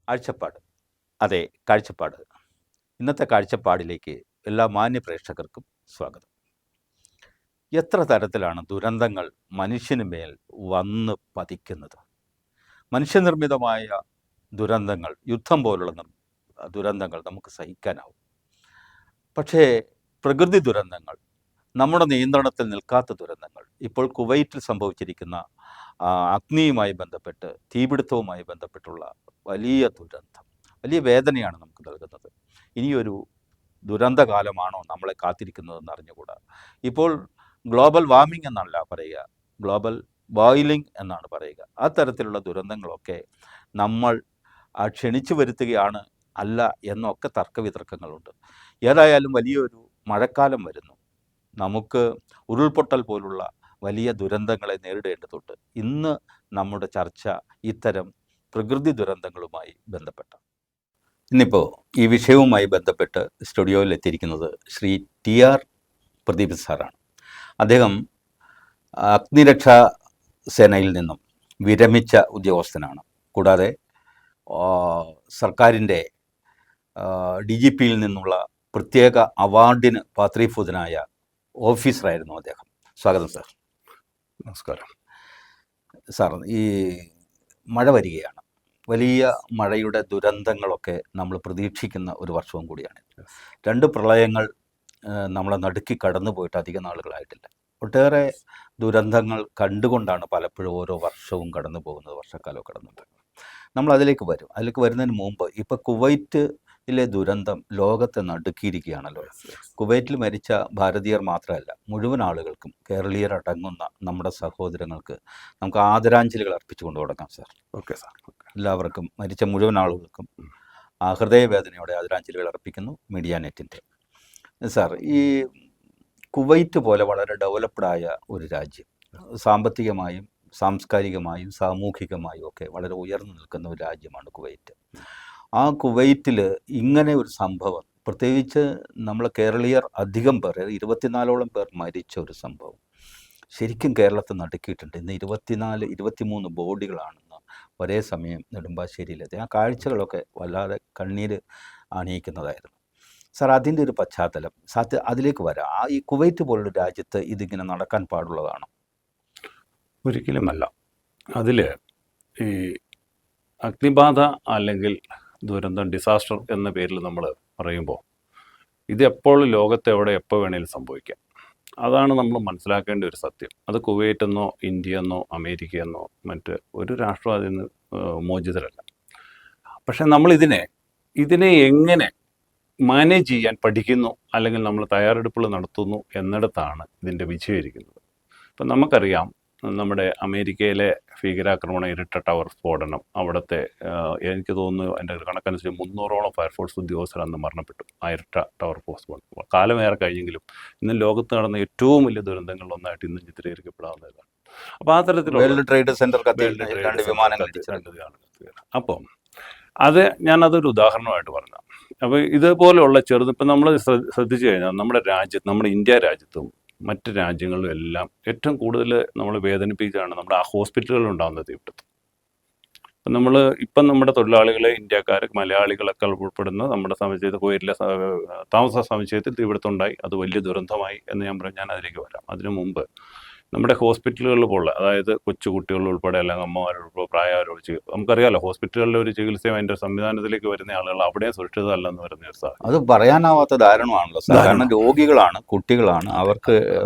കാഴ്ചപ്പാട്. അതെ, കാഴ്ചപ്പാട്. ഇന്നത്തെ കാഴ്ചപ്പാടിലേക്ക് എല്ലാ മാന്യ പ്രേക്ഷകർക്കും സ്വാഗതം. എത്ര തരത്തിലാണ് ദുരന്തങ്ങൾ മനുഷ്യന് മേൽ വന്ന് പതിക്കുന്നത്? മനുഷ്യനിർമ്മിതമായ ദുരന്തങ്ങൾ, യുദ്ധം പോലുള്ള ദുരന്തങ്ങൾ നമുക്ക് സഹിക്കാനാവും. പക്ഷേ പ്രകൃതി ദുരന്തങ്ങൾ, നമ്മുടെ നിയന്ത്രണത്തിൽ നിൽക്കാത്ത ദുരന്തങ്ങൾ, ഇപ്പോൾ കുവൈറ്റിൽ സംഭവിച്ചിരിക്കുന്ന അഗ്നിയുമായി ബന്ധപ്പെട്ട്, തീപിടുത്തവുമായി ബന്ധപ്പെട്ടുള്ള വലിയ ദുരന്തം, വലിയ വേദനയാണ് നമുക്ക് നൽകുന്നത്. ഇനിയൊരു ദുരന്തകാലമാണോ നമ്മളെ കാത്തിരിക്കുന്നതെന്ന് അറിഞ്ഞുകൂടാ. ഇപ്പോൾ ഗ്ലോബൽ വാർമിംഗ് എന്നല്ല പറയുക, ഗ്ലോബൽ ബോയിലിംഗ് എന്നാണ് പറയുക. ആ തരത്തിലുള്ള ദുരന്തങ്ങളൊക്കെ നമ്മൾ ക്ഷണിച്ചു വരുത്തുകയാണ് അല്ല എന്നൊക്കെ തർക്കവിതർക്കങ്ങളുണ്ട്. ഏതായാലും വലിയൊരു മഴക്കാലം വരുന്നു. നമുക്ക് ഉരുൾപൊട്ടൽ പോലുള്ള വലിയ ദുരന്തങ്ങളെ നേരിടേണ്ടതുണ്ട്. ഇന്ന് നമ്മുടെ ചർച്ച ഇത്തരം പ്രകൃതി ദുരന്തങ്ങളുമായി ബന്ധപ്പെട്ട. ഇന്നിപ്പോൾ ഈ വിഷയവുമായി ബന്ധപ്പെട്ട് സ്റ്റുഡിയോയിൽ എത്തിയിരിക്കുന്നത് ശ്രീ TR പ്രദീപ് സാറാണ്. അദ്ദേഹം അഗ്നിരക്ഷാ സേനയിൽ നിന്നും വിരമിച്ച ഉദ്യോഗസ്ഥനാണ്. കൂടാതെ സർക്കാരിൻ്റെ DGPയിൽ നിന്നുള്ള പ്രത്യേക അവാർഡിന് പാത്രീഭൂതനായ ഓഫീസറായിരുന്നു അദ്ദേഹം. സ്വാഗതം സാർ. നമസ്കാരം സാർ. ഈ മഴ വരികയാണ്. വലിയ മഴയുടെ ദുരന്തങ്ങളൊക്കെ നമ്മൾ പ്രതീക്ഷിക്കുന്ന ഒരു വർഷവും കൂടിയാണ്. 2 പ്രളയങ്ങൾ നമ്മളെ നടുക്കി കടന്നു പോയിട്ട് അധിക നാളുകളായിട്ടില്ല. ഒട്ടേറെ ദുരന്തങ്ങൾ കണ്ടുകൊണ്ടാണ് പലപ്പോഴും ഓരോ വർഷവും കടന്നു പോകുന്നത്, വർഷക്കാലവും കടന്നു പോകുന്നത്. നമ്മൾ അതിലേക്ക് വരും. അതിലേക്ക് വരുന്നതിന് മുമ്പ് ഇപ്പോൾ കുവൈറ്റിലെ ദുരന്തം ലോകത്തെ നടുക്കിയിരിക്കുകയാണല്ലോ. കുവൈറ്റിൽ മരിച്ച ഭാരതീയർ മാത്രമല്ല, മുഴുവൻ ആളുകൾക്കും, കേരളീയരടങ്ങുന്ന നമ്മുടെ സഹോദരങ്ങൾക്ക് നമുക്ക് ആദരാഞ്ജലികൾ അർപ്പിച്ചുകൊണ്ട് തുടങ്ങാം സാർ. Okay sir. എല്ലാവർക്കും, മരിച്ച മുഴുവൻ ആളുകൾക്കും ഹൃദയവേദനയോടെ ആദരാഞ്ജലികൾ അർപ്പിക്കുന്നു മീഡിയ നെറ്റിൻ്റെ. സാർ, ഈ കുവൈറ്റ് പോലെ വളരെ ഡെവലപ്ഡായ ഒരു രാജ്യം, സാമ്പത്തികമായും സാംസ്കാരികമായും സാമൂഹികമായും ഒക്കെ വളരെ ഉയർന്നു നിൽക്കുന്ന ഒരു രാജ്യമാണ് കുവൈറ്റ്. ആ കുവൈറ്റിൽ ഇങ്ങനെ ഒരു സംഭവം, പ്രത്യേകിച്ച് നമ്മൾ കേരളീയർ അധികം പേർ, 24ഓളം പേർ മരിച്ച ഒരു സംഭവം ശരിക്കും കേരളത്തെ നടുക്കിയിട്ടുണ്ട്. ഇന്ന് 23 ബോഡികളാണെന്ന് ഒരേ സമയം നെടുമ്പാശ്ശേരിയിലെത്തി. ആ കാഴ്ചകളൊക്കെ വല്ലാതെ കണ്ണീര് അണിയിക്കുന്നതായിരുന്നു. സാർ, അതിൻ്റെ ഒരു പശ്ചാത്തലം അതിലേക്ക് വരാം. ഈ കുവൈറ്റ് പോലുള്ള രാജ്യത്ത് ഇതിങ്ങനെ നടക്കാൻ പാടുള്ളതാണോ? ഒരിക്കലുമല്ല. അതിൽ ഈ അഗ്നിബാധ അല്ലെങ്കിൽ ദുരന്തം, ഡിസാസ്റ്റർ എന്ന പേരിൽ നമ്മൾ പറയുമ്പോൾ ഇത് എപ്പോൾ ലോകത്ത് എവിടെ എപ്പോൾ വേണേലും സംഭവിക്കാം. അതാണ് നമ്മൾ മനസ്സിലാക്കേണ്ട ഒരു സത്യം. അത് കുവൈറ്റെന്നോ ഇന്ത്യയെന്നോ അമേരിക്കയെന്നോ മറ്റ് ഒരു രാഷ്ട്രം അതിൽ നിന്ന് മോചിതരല്ല. പക്ഷെ നമ്മൾ ഇതിനെ എങ്ങനെ മാനേജ് ചെയ്യാൻ പഠിക്കുന്നു അല്ലെങ്കിൽ നമ്മൾ തയ്യാറെടുപ്പുകൾ നടത്തുന്നു എന്നിടത്താണ് ഇതിൻ്റെ വിജയം ഇരിക്കുന്നത്. ഇപ്പം നമുക്കറിയാം, നമ്മുടെ അമേരിക്കയിലെ ഭീകരാക്രമണം, ഇരട്ട ടവർ സ്ഫോടനം, അവിടുത്തെ എനിക്ക് തോന്നുന്നു എൻ്റെ കണക്കനുസരിച്ച് 300ഓളം ഫയർഫോഴ്സ് ഉദ്യോഗസ്ഥർ അന്ന് മരണപ്പെട്ടു. ആ ഇരട്ട ടവർ സ്ഫോടനം കാലമേറെ കഴിഞ്ഞെങ്കിലും ഇന്ന് ലോകത്ത് നടന്ന ഏറ്റവും വലിയ ദുരന്തങ്ങളിലൊന്നായിട്ട് ഇന്ന് ചിത്രീകരിക്കപ്പെടാവുന്നതാണ്. അപ്പോൾ ആ തരത്തിലുള്ള വേൾഡ് ട്രേഡ് സെന്റർ അപ്പം ഞാനതൊരു ഉദാഹരണമായിട്ട് പറഞ്ഞു. അപ്പോൾ ഇതുപോലെയുള്ള ഇപ്പം നമ്മൾ ശ്രദ്ധിച്ചു കഴിഞ്ഞാൽ നമ്മുടെ ഇന്ത്യ രാജ്യത്തും മറ്റ് രാജ്യങ്ങളിലും എല്ലാം ഏറ്റവും കൂടുതൽ നമ്മൾ വേദനിപ്പിക്കുകയാണ് നമ്മുടെ ആ ഹോസ്പിറ്റലുകളിൽ ഉണ്ടാകുന്ന തീപിടുത്തം. ഇപ്പം നമ്മുടെ തൊഴിലാളികളെ, ഇന്ത്യക്കാർ, മലയാളികളൊക്കെ ഉൾപ്പെടുന്ന നമ്മുടെ സമുച്ചയത്തിൽ, കുവൈറ്റിലെ താമസ സമുച്ചയത്തിൽ തീപിടുത്തം ഉണ്ടായി. അത് വലിയ ദുരന്തമായി എന്ന് ഞാൻ അതിലേക്ക് വരാം. അതിനു മുമ്പ് നമ്മുടെ ഹോസ്പിറ്റലുകളിൽ പോലുള്ള, അതായത് കൊച്ചുകുട്ടികൾ ഉൾപ്പെടെ അല്ലെങ്കിൽ അമ്മമാരുൾപ്പെടെ പ്രായമായവരോട് നമുക്കറിയാമല്ലോ, ഹോസ്പിറ്റലുകളിലെ ഒരു ചികിത്സയും അതിൻ്റെ സംവിധാനത്തിലേക്ക് വരുന്ന ആളുകൾ അവിടെയും സുരക്ഷിതമല്ലെന്ന് പറയുന്ന ഒരു സാഹചര്യം. അത് പറയാനാവാത്ത ദാരുണമാണല്ലോ. സാധാരണ രോഗികളാണ്, കുട്ടികളാണ്, അവർക്ക്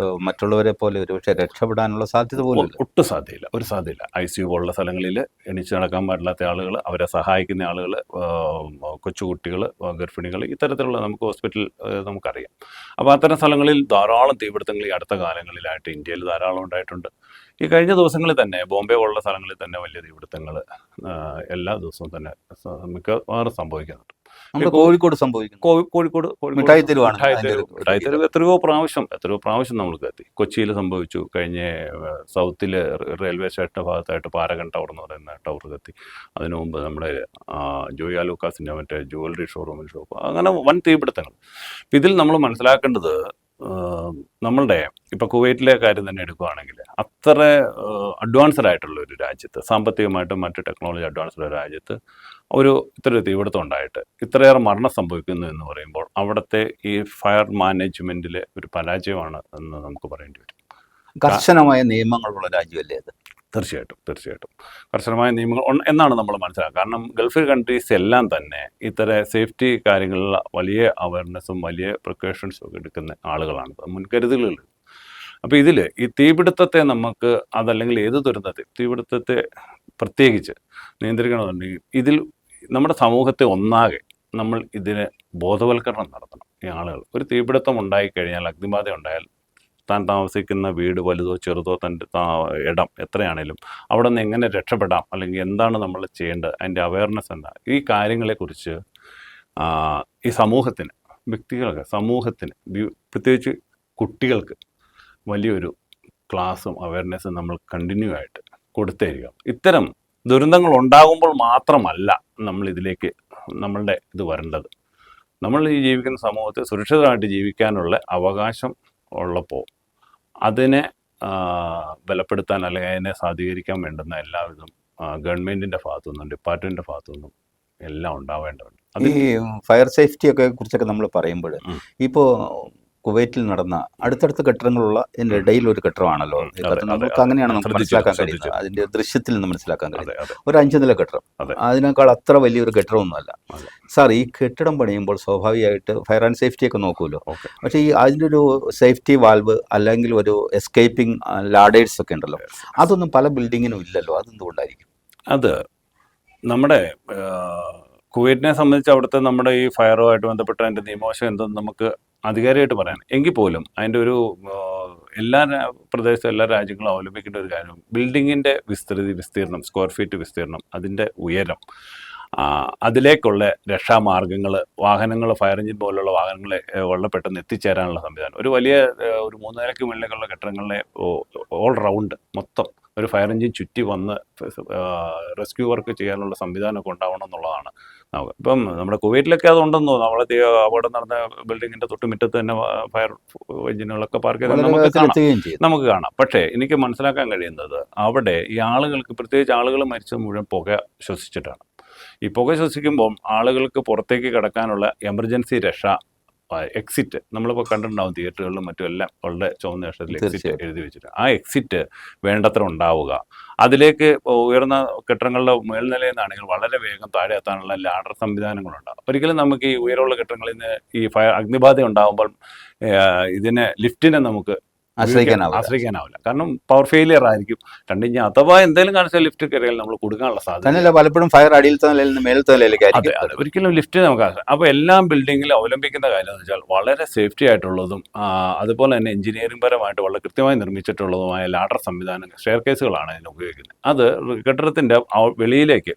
മറ്റുള്ളവരെ പോലെ ഒരുപക്ഷെ രക്ഷപ്പെടാനുള്ള സാധ്യത പോലും ഒട്ടും സാധ്യതയില്ല, ഒരു സാധ്യതയില്ല. ICU പോലുള്ള സ്ഥലങ്ങളിൽ എണീച്ച് നടക്കാൻ പാടില്ലാത്ത ആളുകൾ, അവരെ സഹായിക്കുന്ന ആളുകൾ, കൊച്ചുകുട്ടികൾ, ഗർഭിണികൾ, ഇത്തരത്തിലുള്ള നമുക്ക് ഹോസ്പിറ്റൽ നമുക്കറിയാം. അപ്പോൾ അത്തരം സ്ഥലങ്ങളിൽ ധാരാളം തീപിടുത്തങ്ങൾ ഈ അടുത്ത കാലങ്ങളിലായിട്ട് ഇന്ത്യയിൽ ധാരാളം ഉണ്ടായിട്ടുണ്ട്. ഈ കഴിഞ്ഞ ദിവസങ്ങളിൽ തന്നെ ബോംബെ പോലുള്ള സ്ഥലങ്ങളിൽ തന്നെ വലിയ തീപിടുത്തങ്ങൾ എല്ലാ ദിവസവും തന്നെ മിക്കവാറും സംഭവിക്കുന്നുണ്ട്. കോഴിക്കോട് സംഭവിക്കുന്നു. കോഴിക്കോട് മിഠായി തെരുവ് എത്രയോ പ്രാവശ്യം നമ്മൾക്ക് എത്തി. കൊച്ചിയിൽ സംഭവിച്ചു. കഴിഞ്ഞ സൗത്തിൽ റെയിൽവേ സ്റ്റേഷൻ്റെ ഭാഗത്തായിട്ട് പാരഗൺ ടവർ എന്ന് പറയുന്ന ടവർ കത്തി. അതിനു മുമ്പ് നമ്മുടെ ജോയി ലൂക്കാസിൻ്റെ മറ്റേ ജുവലറി ഷോപ്പ്, അങ്ങനെ വൻ തീപിടുത്തങ്ങൾ. ഇതിൽ നമ്മൾ മനസ്സിലാക്കേണ്ടത് നമ്മളുടെ ഇപ്പോൾ കുവൈറ്റിലെ കാര്യം തന്നെ എടുക്കുകയാണെങ്കിൽ അത്ര അഡ്വാൻസ്ഡ് ആയിട്ടുള്ള ഒരു രാജ്യത്ത്, സാമ്പത്തികമായിട്ടും മറ്റ് ടെക്നോളജി അഡ്വാൻസ്ഡ് ഒരു രാജ്യത്ത് ഇത്ര ഒരു തീപിടുത്തം ഉണ്ടായിട്ട് ഇത്രയേറെ മരണം സംഭവിക്കുന്നു എന്ന് പറയുമ്പോൾ അവിടുത്തെ ഈ ഫയർ മാനേജ്മെൻറ്റിലെ ഒരു പരാജയമാണ് എന്ന് നമുക്ക് പറയേണ്ടി വരും. കർശനമായ നിയമങ്ങളുള്ള രാജ്യമല്ലേ അത്? തീർച്ചയായിട്ടും കർശനമായ നിയമങ്ങൾ എന്നാണ് നമ്മൾ മനസ്സിലാക്കുക. കാരണം ഗൾഫ് കൺട്രീസ് എല്ലാം തന്നെ ഇത്തരം സേഫ്റ്റി കാര്യങ്ങളിലുള്ള വലിയ അവയർനെസ്സും വലിയ പ്രിക്കോഷൻസും ഒക്കെ എടുക്കുന്ന ആളുകളാണ്, മുൻകരുതലുകൾ. അപ്പോൾ ഇതിൽ ഈ തീപിടുത്തത്തെ നമുക്ക്, അതല്ലെങ്കിൽ ഏത് ദുരന്തത്തെ, തീപിടുത്തത്തെ പ്രത്യേകിച്ച് നിയന്ത്രിക്കണമെന്നുണ്ടെങ്കിൽ ഇതിൽ നമ്മുടെ സമൂഹത്തെ ഒന്നാകെ നമ്മൾ ഇതിന് ബോധവൽക്കരണം നടത്തണം. ഈ ആളുകൾ, ഒരു തീപിടുത്തം ഉണ്ടായിക്കഴിഞ്ഞാൽ, അഗ്നിബാധ ഉണ്ടായാൽ, താൻ താമസിക്കുന്ന വീട് വലുതോ ചെറുതോ, തൻ്റെ ഇടം എത്രയാണേലും അവിടെ നിന്ന് എങ്ങനെ രക്ഷപ്പെടാം, അല്ലെങ്കിൽ എന്താണ് നമ്മൾ ചെയ്യേണ്ടത്, അതിൻ്റെ അവയർനെസ് എന്താ, ഈ കാര്യങ്ങളെക്കുറിച്ച് ഈ സമൂഹത്തിന്, വ്യക്തികൾക്ക്, സമൂഹത്തിന്, പ്രത്യേകിച്ച് കുട്ടികൾക്ക് വലിയൊരു ക്ലാസ്സും അവയർനെസ്സും നമ്മൾ കണ്ടിന്യൂ ആയിട്ട് കൊടുത്തേരിക. ഇത്തരം ദുരന്തങ്ങൾ ഉണ്ടാകുമ്പോൾ മാത്രമല്ല നമ്മൾ ഇതിലേക്ക് നമ്മളുടെ ഇത് വരേണ്ടത്. നമ്മൾ ഈ ജീവിക്കുന്ന സമൂഹത്തിൽ സുരക്ഷിതമായിട്ട് ജീവിക്കാനുള്ള അവകാശം ഉള്ളപ്പോൾ അതിനെ ബലപ്പെടുത്താൻ, അല്ലെങ്കിൽ അതിനെ സാധൂകരിക്കാൻ വേണ്ടുന്ന എല്ലാവിധം ഗവൺമെൻറ്റിൻ്റെ ഭാഗത്തുനിന്നും ഡിപ്പാർട്ട്മെൻറ്റിൻ്റെ ഭാഗത്തുനിന്നും എല്ലാം ഉണ്ടാവേണ്ടതുണ്ട്. ഈ ഫയർ സേഫ്റ്റിയൊക്കെ കുറിച്ചൊക്കെ നമ്മൾ പറയുമ്പോൾ ഇപ്പോൾ കുവൈറ്റിൽ നടന്ന അടുത്തടുത്ത കെട്ടിടങ്ങളുള്ള ഇതിൻ്റെ ഇടയിൽ ഒരു കെട്ടിടമാണല്ലോ, നമുക്ക് അങ്ങനെയാണ് നമുക്ക് മനസ്സിലാക്കാൻ കഴിയുന്നത്, അതിൻ്റെ ദൃശ്യത്തിൽ നിന്ന് മനസ്സിലാക്കാൻ കഴിയുന്നത്. ഒരു 5 നില കെട്ടിടം, അതിനേക്കാൾ അത്ര വലിയൊരു കെട്ടിടമൊന്നുമല്ല. സാർ, ഈ കെട്ടിടം പണിയുമ്പോൾ സ്വാഭാവികമായിട്ട് ഫയർ ആൻഡ് സേഫ്റ്റി ഒക്കെ നോക്കുമല്ലോ, പക്ഷേ ഈ അതിൻ്റെ ഒരു സേഫ്റ്റി വാൽവ് അല്ലെങ്കിൽ ഒരു എസ്കേപ്പിംഗ് ലാഡേഴ്സ് ഒക്കെ ഉണ്ടല്ലോ, അതൊന്നും പല ബിൽഡിങ്ങിനും ഇല്ലല്ലോ. അതെന്തുകൊണ്ടായിരിക്കും? അത് നമ്മുടെ കുവൈറ്റിനെ സംബന്ധിച്ച് അവിടുത്തെ നമ്മുടെ ഈ ഫയറുമായിട്ട് ബന്ധപ്പെട്ട അതിൻ്റെ നിയമവശം എന്തെന്ന് നമുക്ക് അധികാരിയായിട്ട് പറയാൻ, എങ്കിൽ പോലും അതിൻ്റെ ഒരു എല്ലാ പ്രദേശത്തും എല്ലാ രാജ്യങ്ങളും അവലംബിക്കേണ്ട ഒരു കാര്യം, ബിൽഡിങ്ങിൻ്റെ വിസ്തീർണം, സ്ക്വയർ ഫീറ്റ് വിസ്തീർണം, അതിൻ്റെ ഉയരം, അതിലേക്കുള്ള രക്ഷാമാർഗങ്ങൾ, വാഹനങ്ങൾ, ഫയർ എഞ്ചിൻ പോലുള്ള വാഹനങ്ങളെ വളരെ പെട്ടെന്ന് എത്തിച്ചേരാനുള്ള സംവിധാനം, ഒരു വലിയ ഒരു 3 നിലയ്ക്ക് മുകളിലേക്കുള്ള കെട്ടിടങ്ങളിലെ ഓൾ റൗണ്ട് മൊത്തം ഒരു ഫയർ എഞ്ചിൻ ചുറ്റി വന്ന് റെസ്ക്യൂ വർക്ക് ചെയ്യാനുള്ള സംവിധാനമൊക്കെ ഉണ്ടാവണം എന്നുള്ളതാണ്. ഇപ്പം നമ്മുടെ കുവൈറ്റിലൊക്കെ അതുണ്ടെന്ന് തോന്നുന്നു. അവിടെ അപകടം നടന്ന ബിൽഡിങ്ങിൻ്റെ തൊട്ടുമുറ്റത്ത് തന്നെ ഫയർ എഞ്ചിനുകളൊക്കെ പാർക്ക് ചെയ്ത് നമുക്ക് കാണാം. പക്ഷേ എനിക്ക് മനസ്സിലാക്കാൻ കഴിയുന്നത് അവിടെ ഈ ആളുകൾക്ക്, പ്രത്യേകിച്ച് ആളുകൾ മരിച്ചത് മുഴുവൻ പുക ശ്വസിച്ചിട്ടാണ്. ഈ പുക ശ്വസിക്കുമ്പോൾ ആളുകൾക്ക് പുറത്തേക്ക് കടക്കാനുള്ള എമർജൻസി രക്ഷ എക്സിറ്റ് നമ്മളിപ്പോൾ കണ്ടിട്ടുണ്ടാവും തിയേറ്ററുകളിലും മറ്റും എല്ലാം വളരെ ചുവന്ന അക്ഷരത്തിൽ എക്സിറ്റ് എഴുതി വെച്ചിട്ട്, ആ എക്സിറ്റ് വേണ്ടത്ര ഉണ്ടാവുക. അതിലേക്ക് ഉയർന്ന കെട്ടിടങ്ങളുടെ മേൽനിലയിൽ നിന്നാണെങ്കിൽ വളരെ വേഗം താഴെ എത്താനുള്ള ലാഡർ സംവിധാനങ്ങളുണ്ടാകും. ഒരിക്കലും നമുക്ക് ഈ ഉയരമുള്ള കെട്ടിടങ്ങളിൽ നിന്ന് ഈ അഗ്നിബാധ ഉണ്ടാകുമ്പോൾ ഇതിനെ, ലിഫ്റ്റിനെ നമുക്ക് ആശ്രയിക്കാനാവില്ല. കാരണം പവർ ഫെയിലിയർ ആയിരിക്കും. ഇനി അഥവാ എന്തെങ്കിലും കാണിച്ചാൽ ലിഫ്റ്റ് കയറിയാൽ നമ്മൾ കൊടുക്കാനുള്ള സാധ്യത പലപ്പോഴും ഫയർ അടിയിലത്തെ നിലയിൽ നിന്ന് മേലത്തെ നിലയിലേക്ക് ഒരിക്കലും ലിഫ്റ്റ് നമുക്ക്. അപ്പോൾ എല്ലാം ബിൽഡിങ്ങിൽ അവലംബിക്കുന്ന കാര്യം എന്ന് വെച്ചാൽ വളരെ സേഫ്റ്റി ആയിട്ടുള്ളതും അതുപോലെ തന്നെ എഞ്ചിനീയറിംഗ് പരമായിട്ട് വളരെ കൃത്യമായി നിർമ്മിച്ചിട്ടുള്ളതുമായ ലാഡർ സംവിധാനങ്ങൾ, സ്റ്റെയർ കേസുകളാണ് ഇതിന് ഉപയോഗിക്കുന്നത്. അത് കെട്ടിടത്തിൻ്റെ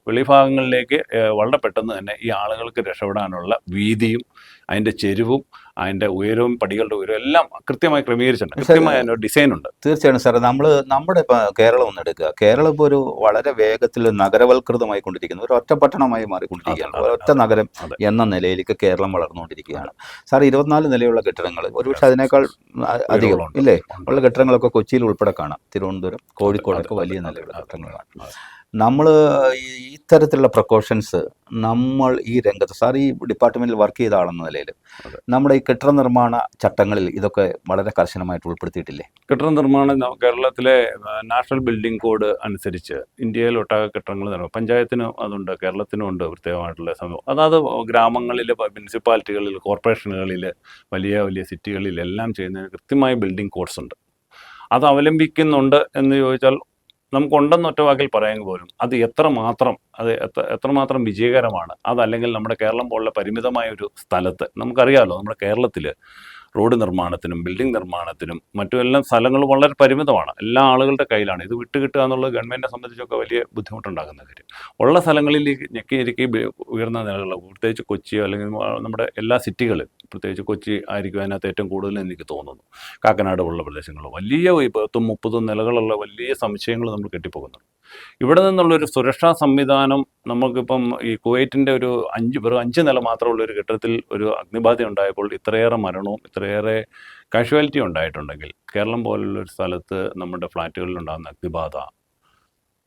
വെളിഭാഗങ്ങളിലേക്ക് വളരെ പെട്ടെന്ന് തന്നെ ഈ ആളുകൾക്ക് രക്ഷപ്പെടാനുള്ള വീതിയും അതിൻ്റെ ചെരുവും അതിൻ്റെ ഉയരവും പടികളുടെ ഉയരവും എല്ലാം കൃത്യമായി ക്രമീകരിച്ചിട്ടുണ്ട്. കൃത്യമായ അതിൻ്റെ ഡിസൈൻ ഉണ്ട്. തീർച്ചയായും സാറേ, നമ്മുടെ ഇപ്പോൾ കേരളം ഒന്ന് എടുക്കുക. കേരളം ഇപ്പോൾ ഒരു വളരെ വേഗത്തിൽ നഗരവൽകൃതമായി കൊണ്ടിരിക്കുന്നു, ഒരു ഒറ്റ പട്ടണമായി മാറിക്കൊണ്ടിരിക്കുകയാണ്. ഒറ്റ നഗരം എന്ന നിലയിലേക്ക് കേരളം വളർന്നുകൊണ്ടിരിക്കുകയാണ്. സാർ, 24 നിലയുള്ള കെട്ടിടങ്ങൾ, ഒരുപക്ഷെ അതിനേക്കാൾ അധികം ഇല്ലേ ഉള്ള കെട്ടിടങ്ങളൊക്കെ കൊച്ചിയിൽ ഉൾപ്പെടെ കാണാം. തിരുവനന്തപുരം, കോഴിക്കോടൊക്കെ വലിയ നിലയുള്ള കെട്ടിടങ്ങളാണ്. നമ്മൾ ഇത്തരത്തിലുള്ള പ്രിക്കോഷൻസ് നമ്മൾ ഈ രംഗത്ത്, സാർ ഈ ഡിപ്പാർട്ട്മെൻറ്റിൽ വർക്ക് ചെയ്ത ആളെന്ന നിലയിൽ നമ്മുടെ ഈ കെട്ടിട നിർമ്മാണ ചട്ടങ്ങളിൽ ഇതൊക്കെ വളരെ കർശനമായിട്ട് ഉൾപ്പെടുത്തിയിട്ടില്ലേ? കെട്ടിട നിർമ്മാണം കേരളത്തിലെ നാഷണൽ ബിൽഡിംഗ് കോഡ് അനുസരിച്ച് ഇന്ത്യയിലൊട്ടാകെ കെട്ടിടങ്ങൾ നിർമ്മിക്കും. പഞ്ചായത്തിനും അതുണ്ട്, കേരളത്തിനും ഉണ്ട് പ്രത്യേകമായിട്ടുള്ള സംഭവം. അതായത് ഗ്രാമങ്ങളിൽ, മുനിസിപ്പാലിറ്റികളിൽ, കോർപ്പറേഷനുകളിൽ, വലിയ വലിയ സിറ്റികളിലെല്ലാം ചെയ്യുന്നതിന് കൃത്യമായ ബിൽഡിംഗ് കോഡ്സ് ഉണ്ട്. അത് അവലംബിക്കുന്നുണ്ട് എന്ന് ചോദിച്ചാൽ നമുക്കുണ്ടെന്ന് ഒറ്റ വാക്കിൽ പറയാമെങ്കിൽ പോലും അത് എത്രമാത്രം വിജയകരമാണ്. അതല്ലെങ്കിൽ നമ്മുടെ കേരളം പോലുള്ള പരിമിതമായ ഒരു സ്ഥലത്ത്, നമുക്കറിയാമല്ലോ നമ്മുടെ കേരളത്തിൽ റോഡ് നിർമ്മാണത്തിനും ബിൽഡിംഗ് നിർമ്മാണത്തിനും മറ്റുമെല്ലാം സ്ഥലങ്ങൾ വളരെ പരിമിതമാണ്. എല്ലാ ആളുകളുടെ കയ്യിലാണ്. ഇത് വിട്ടുകിട്ടുക എന്നുള്ളത് ഗവൺമെൻറ്റിനെ സംബന്ധിച്ചൊക്കെ വലിയ ബുദ്ധിമുട്ടുണ്ടാകുന്ന കാര്യം. ഉള്ള സ്ഥലങ്ങളിലേക്ക് ഞെക്കി ഉയർന്ന നിലകൾ, പ്രത്യേകിച്ച് കൊച്ചിയോ അല്ലെങ്കിൽ നമ്മുടെ എല്ലാ സിറ്റികളും, പ്രത്യേകിച്ച് കൊച്ചി ആയിരിക്കും അതിനകത്ത് ഏറ്റവും കൂടുതൽ എനിക്ക് തോന്നുന്നു. കാക്കനാട് പോലുള്ള പ്രദേശങ്ങൾ വലിയ 30 നിലകളുള്ള വലിയ സമുച്ചയങ്ങൾ നമ്മൾ കെട്ടിപ്പോകുന്നുണ്ട്. ഇവിടെ നിന്നുള്ളൊരു സുരക്ഷാ സംവിധാനം നമുക്കിപ്പം ഈ കുവൈറ്റിൻ്റെ വെറും 5 നില മാത്രമുള്ള ഒരു കെട്ടിടത്തിൽ ഒരു അഗ്നിബാധ ഉണ്ടായപ്പോൾ ഇത്രയേറെ മരണവും ഇത്രയേറെ കാഷ്വാലിറ്റി ഉണ്ടായിട്ടുണ്ടെങ്കിൽ കേരളം പോലുള്ളൊരു സ്ഥലത്ത് നമ്മുടെ ഫ്ലാറ്റുകളിലുണ്ടാകുന്ന അഗ്നിബാധ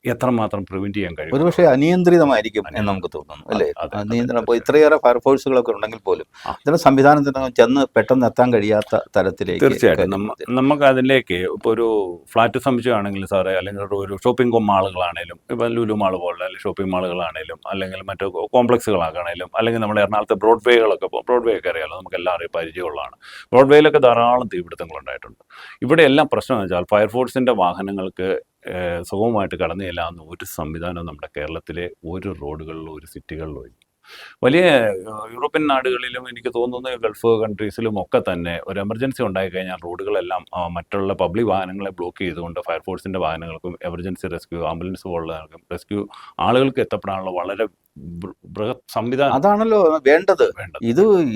എത്രമാത്രം പ്രിവെൻറ്റ് ചെയ്യാൻ കഴിയും? ഒരുപക്ഷെ അനിയന്ത്രിതമായിരിക്കും എന്ന് നമുക്ക് തോന്നുന്നു അല്ലേ? നിയന്ത്രണം ഇപ്പോൾ ഇത്രയേറെ ഫയർഫോഴ്സുകളൊക്കെ ഉണ്ടെങ്കിൽ പോലും ഇതിന് സംവിധാനത്തിന് ചെന്ന് പെട്ടെന്ന് എത്താൻ കഴിയാത്ത തരത്തിലേക്ക് തീർച്ചയായിട്ടും നമുക്ക് അതിലേക്ക് ഇപ്പോൾ ഒരു ഫ്ലാറ്റ് സമുച്ചയമാണെങ്കിൽ സാറേ, അല്ലെങ്കിൽ ഒരു ഷോപ്പിംഗ് മാളുകളാണേലും, ഇപ്പോൾ ലുലു മാൾ പോലുള്ള അല്ലെങ്കിൽ ഷോപ്പിംഗ് മാളുകളാണേലും, അല്ലെങ്കിൽ മറ്റു കോംപ്ലക്സുകളാണേലും, അല്ലെങ്കിൽ നമ്മുടെ എറണാകുളത്തെ ബ്രോഡ്വേ ഒക്കെ അറിയാമല്ലോ, നമുക്ക് എല്ലാവരെയും പരിചയമുള്ളതാണ്. ബ്രോഡ്വേയിലൊക്കെ ധാരാളം തീപിടുത്തങ്ങൾ ഉണ്ടായിട്ടുണ്ട്. ഇവിടെ എല്ലാം പ്രശ്നം എന്ന് വെച്ചാൽ ഫയർഫോഴ്സിൻ്റെ വാഹനങ്ങൾക്ക് സുഗമമായിട്ട് കടന്നു ചെല്ലാവുന്ന ഒരു സംവിധാനം നമ്മുടെ കേരളത്തിലെ ഒരു റോഡുകളിലോ ഒരു സിറ്റികളിലോ ഇല്ല. വലിയ യൂറോപ്യൻ നാടുകളിലും എനിക്ക് തോന്നുന്നു ഗൾഫ് കൺട്രീസിലും ഒക്കെ തന്നെ ഒരു എമർജൻസി ഉണ്ടായിക്കഴിഞ്ഞാൽ റോഡുകളെല്ലാം മറ്റുള്ള പബ്ലിക് വാഹനങ്ങളെ ബ്ലോക്ക് ചെയ്തുകൊണ്ട് ഫയർഫോഴ്സിൻ്റെ വാഹനങ്ങൾക്കും എമർജൻസി റെസ്ക്യൂ ആംബുലൻസ് പോലുള്ള റെസ്ക്യൂ ആളുകൾക്ക് എത്തപ്പെടാനുള്ള വളരെ ബൃഹത് സംവിധാനം അതാണല്ലോ വേണ്ടത്.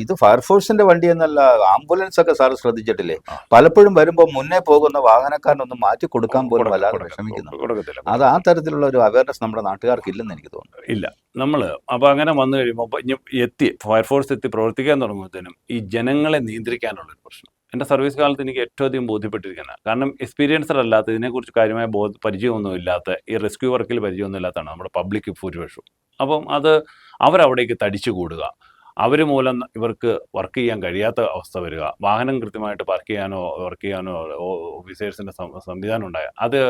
ഇത് ഫയർഫോഴ്സിന്റെ വണ്ടി എന്നല്ല, ആംബുലൻസ് ഒക്കെ സാർ ശ്രദ്ധിച്ചിട്ടില്ലേ? പലപ്പോഴും വരുമ്പോൾ മുന്നേ പോകുന്ന വാഹനക്കാരനൊന്നും മാറ്റി കൊടുക്കാൻ പോലും വല്ലാതെ വിഷമിക്കുന്നു. അത് ആ തരത്തിലുള്ള ഒരു അവയർനെസ് നമ്മുടെ നാട്ടുകാർക്ക് ഇല്ലെന്ന് എനിക്ക് തോന്നുന്നു. ഇല്ല. നമ്മൾ അപ്പോൾ അങ്ങനെ വന്നു കഴിയുമ്പോൾ ഫയർഫോഴ്സ് എത്തി പ്രവർത്തിക്കാൻ തുടങ്ങുമ്പോഴത്തേനും ഈ ജനങ്ങളെ നിയന്ത്രിക്കാനുള്ളൊരു പ്രശ്നം എൻ്റെ സർവീസ് കാലത്ത് എനിക്ക് ഏറ്റവും അധികം ബോധ്യപ്പെട്ടിരിക്കുന്നത്. കാരണം എക്സ്പീരിയൻസർ അല്ലാത്ത, ഇതിനെക്കുറിച്ച് കാര്യമായ പരിചയമൊന്നും ഇല്ലാത്ത, ഈ റെസ്ക്യൂ വർക്കിൽ പരിചയമൊന്നും ഇല്ലാത്തതാണ് നമ്മുടെ പബ്ലിക് ഭൂരിപക്ഷവും. അപ്പം അവരവിടേക്ക് തടിച്ചു കൂടുക, അവർ മൂലം ഇവർക്ക് വർക്ക് ചെയ്യാൻ കഴിയാത്ത അവസ്ഥ വരിക, വാഹനം കൃത്യമായിട്ട് വർക്ക് ചെയ്യാനോ ഓഫീസേഴ്സിൻ്റെ സംവിധാനം ഉണ്ടായ അത്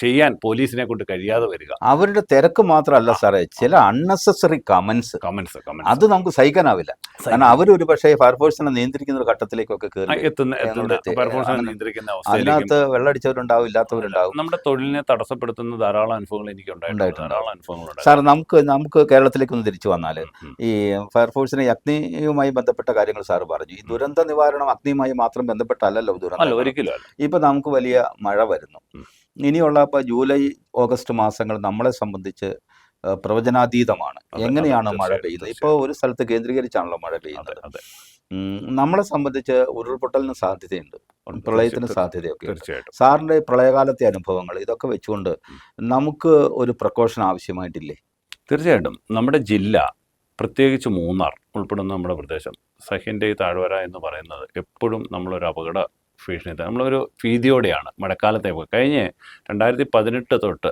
ചെയ്യാൻ പോലീസിനെ കൊണ്ട് കഴിയാതെ വരിക. അവരുടെ തിരക്ക് മാത്രമല്ല സാറേ, ചില അൺനെസസറി കമന്റ്സ് അത് നമുക്ക് സഹിക്കാനാവില്ല. കാരണം അവരൊരു പക്ഷേ ഫയർഫോഴ്സിനെ നിയന്ത്രിക്കുന്ന ഒരു ഘട്ടത്തിലേക്കൊക്കെ അതിനകത്ത് വെള്ളടിച്ചവരുണ്ടാവും, ഇല്ലാത്തവരുണ്ടാവും. നമ്മുടെ തൊഴിലിനെ തടസ്സപ്പെടുത്തുന്ന ധാരാളം അനുഭവങ്ങൾ എനിക്ക് ഉണ്ടായിട്ടുണ്ട്. സാർ, നമുക്ക് കേരളത്തിലേക്ക് ഒന്ന് തിരിച്ചു വന്നാൽ ഈ ഫയർഫോഴ്സിനെ അഗ്നിയുമായി ബന്ധപ്പെട്ട കാര്യങ്ങൾ സാറ് പറഞ്ഞു. ഈ ദുരന്ത നിവാരണം അഗ്നിയുമായി മാത്രം ബന്ധപ്പെട്ടല്ലല്ലോ ദുരന്തം. ഒരിക്കലും. ഇപ്പൊ നമുക്ക് വലിയ മഴ വരുന്നു. ഇനിയുള്ള ഇപ്പോൾ ജൂലൈ ഓഗസ്റ്റ് മാസങ്ങൾ നമ്മളെ സംബന്ധിച്ച് പ്രവചനാതീതമാണ്. എങ്ങനെയാണ് മഴ പെയ്യുന്നത്? ഇപ്പോൾ ഒരു സ്ഥലത്ത് കേന്ദ്രീകരിച്ചാണല്ലോ മഴ പെയ്യുന്നത്. നമ്മളെ സംബന്ധിച്ച് ഉരുൾപൊട്ടലിന് സാധ്യതയുണ്ട്, പ്രളയത്തിന് സാധ്യതയൊക്കെ. സാറിൻ്റെ പ്രളയകാലത്തെ അനുഭവങ്ങൾ ഇതൊക്കെ വെച്ചുകൊണ്ട് നമുക്ക് ഒരു പ്രിക്കോഷൻ ആവശ്യമായിട്ടില്ലേ? തീർച്ചയായിട്ടും. നമ്മുടെ ജില്ല, പ്രത്യേകിച്ച് മൂന്നാർ ഉൾപ്പെടുന്ന നമ്മുടെ പ്രദേശം, സഹ്യൻ്റെ ഈ താഴ്വര എന്ന് പറയുന്നത് എപ്പോഴും നമ്മളൊരു അപകട ഭീഷണി, നമ്മളൊരു ഭീതിയോടെയാണ് മഴക്കാലത്തെ. കഴിഞ്ഞ് 2018 തൊട്ട്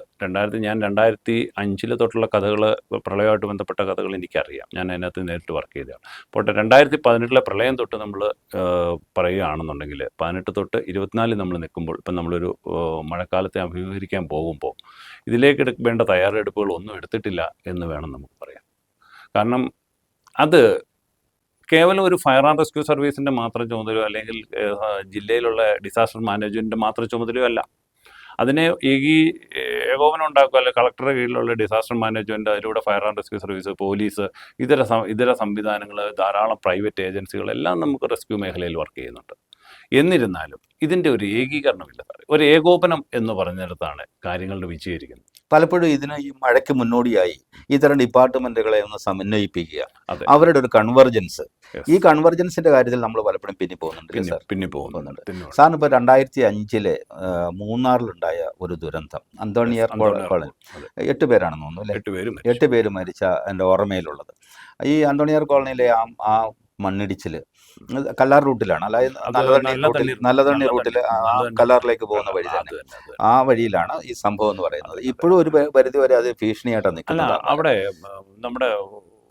ഞാൻ 2005 തൊട്ടുള്ള കഥകൾ, പ്രളയമായിട്ട് ബന്ധപ്പെട്ട കഥകൾ എനിക്കറിയാം. ഞാൻ അതിനകത്ത് നേരിട്ട് വർക്ക് ചെയ്തതാണ്. പോട്ടെ, 2018 പ്രളയം തൊട്ട് നമ്മൾ പറയുകയാണെന്നുണ്ടെങ്കിൽ 18 തൊട്ട് 24 നമ്മൾ നിൽക്കുമ്പോൾ, ഇപ്പം നമ്മളൊരു മഴക്കാലത്തെ അഭിമുഖീകരിക്കാൻ പോകുമ്പോൾ ഇതിലേക്ക് എടുക്കേണ്ട തയ്യാറെടുപ്പുകൾ ഒന്നും എടുത്തിട്ടില്ല എന്ന് വേണം നമുക്ക് പറയാം. കാരണം അത് കേവലം ഒരു ഫയർ ആൻഡ് റെസ്ക്യൂ സർവീസിൻ്റെ മാത്രം ചുമതലയോ അല്ലെങ്കിൽ ജില്ലയിലുള്ള ഡിസാസ്റ്റർ മാനേജ്മെൻറ്റിൻ്റെ മാത്രം ചുമതലയോ അല്ല. അതിനെ ഏകോപനം ഉണ്ടാക്കുക, അല്ലെങ്കിൽ കളക്ടറുടെ കീഴിലുള്ള ഡിസാസ്റ്റർ മാനേജ്മെൻറ്റ്, അതിലൂടെ fire and rescue service, police, ഇതര സംവിധാനങ്ങൾ, ധാരാളം പ്രൈവറ്റ് ഏജൻസികളെല്ലാം നമുക്ക് റെസ്ക്യൂ മേഖലയിൽ വർക്ക് ചെയ്യുന്നുണ്ട്. എന്നിരുന്നാലും ഇതിൻ്റെ ഒരു ഏകീകരണമില്ല. ഒരു ഏകോപനം എന്ന് പറഞ്ഞിടത്താണ് കാര്യങ്ങളുടെ വിജയിക്കുന്നത്. പലപ്പോഴും ഇതിന് ഈ മഴയ്ക്ക് മുന്നോടിയായി ഇത്തരം ഡിപ്പാർട്ട്മെന്റുകളെ ഒന്ന് സമന്വയിപ്പിക്കുക, അവരുടെ ഒരു കൺവെർജൻസ്. ഈ കൺവെർജൻസിന്റെ കാര്യത്തിൽ നമ്മൾ പലപ്പോഴും പിന്നി പോകുന്നുണ്ട്. സാറിന് ഇപ്പോൾ 2005 മൂന്നാറിലുണ്ടായ ഒരു ദുരന്തം, അന്തോണിയാർ കോളനി, 8 പേരാണെന്ന് തോന്നുന്നു അല്ലേ? 8 പേര് മരിച്ച എൻ്റെ ഓർമ്മയിലുള്ളത്. ഈ അന്തോണിയാർ കോളനിയിലെ ആ മണ്ണിടിച്ചിൽ കല്ലാർ റൂട്ടിലാണ്, അതായത് നല്ലതണ്ണി റൂട്ടിൽ കല്ലാറിലേക്ക് പോകുന്ന വഴി തന്നെ, ആ വഴിയിലാണ് ഈ സംഭവം എന്ന് പറയുന്നത്. ഇപ്പോഴും ഒരു പരിധിവരെ അത് ഭീഷണിയായിട്ടാണ് നിൽക്കുന്നത്. അവിടെ നമ്മുടെ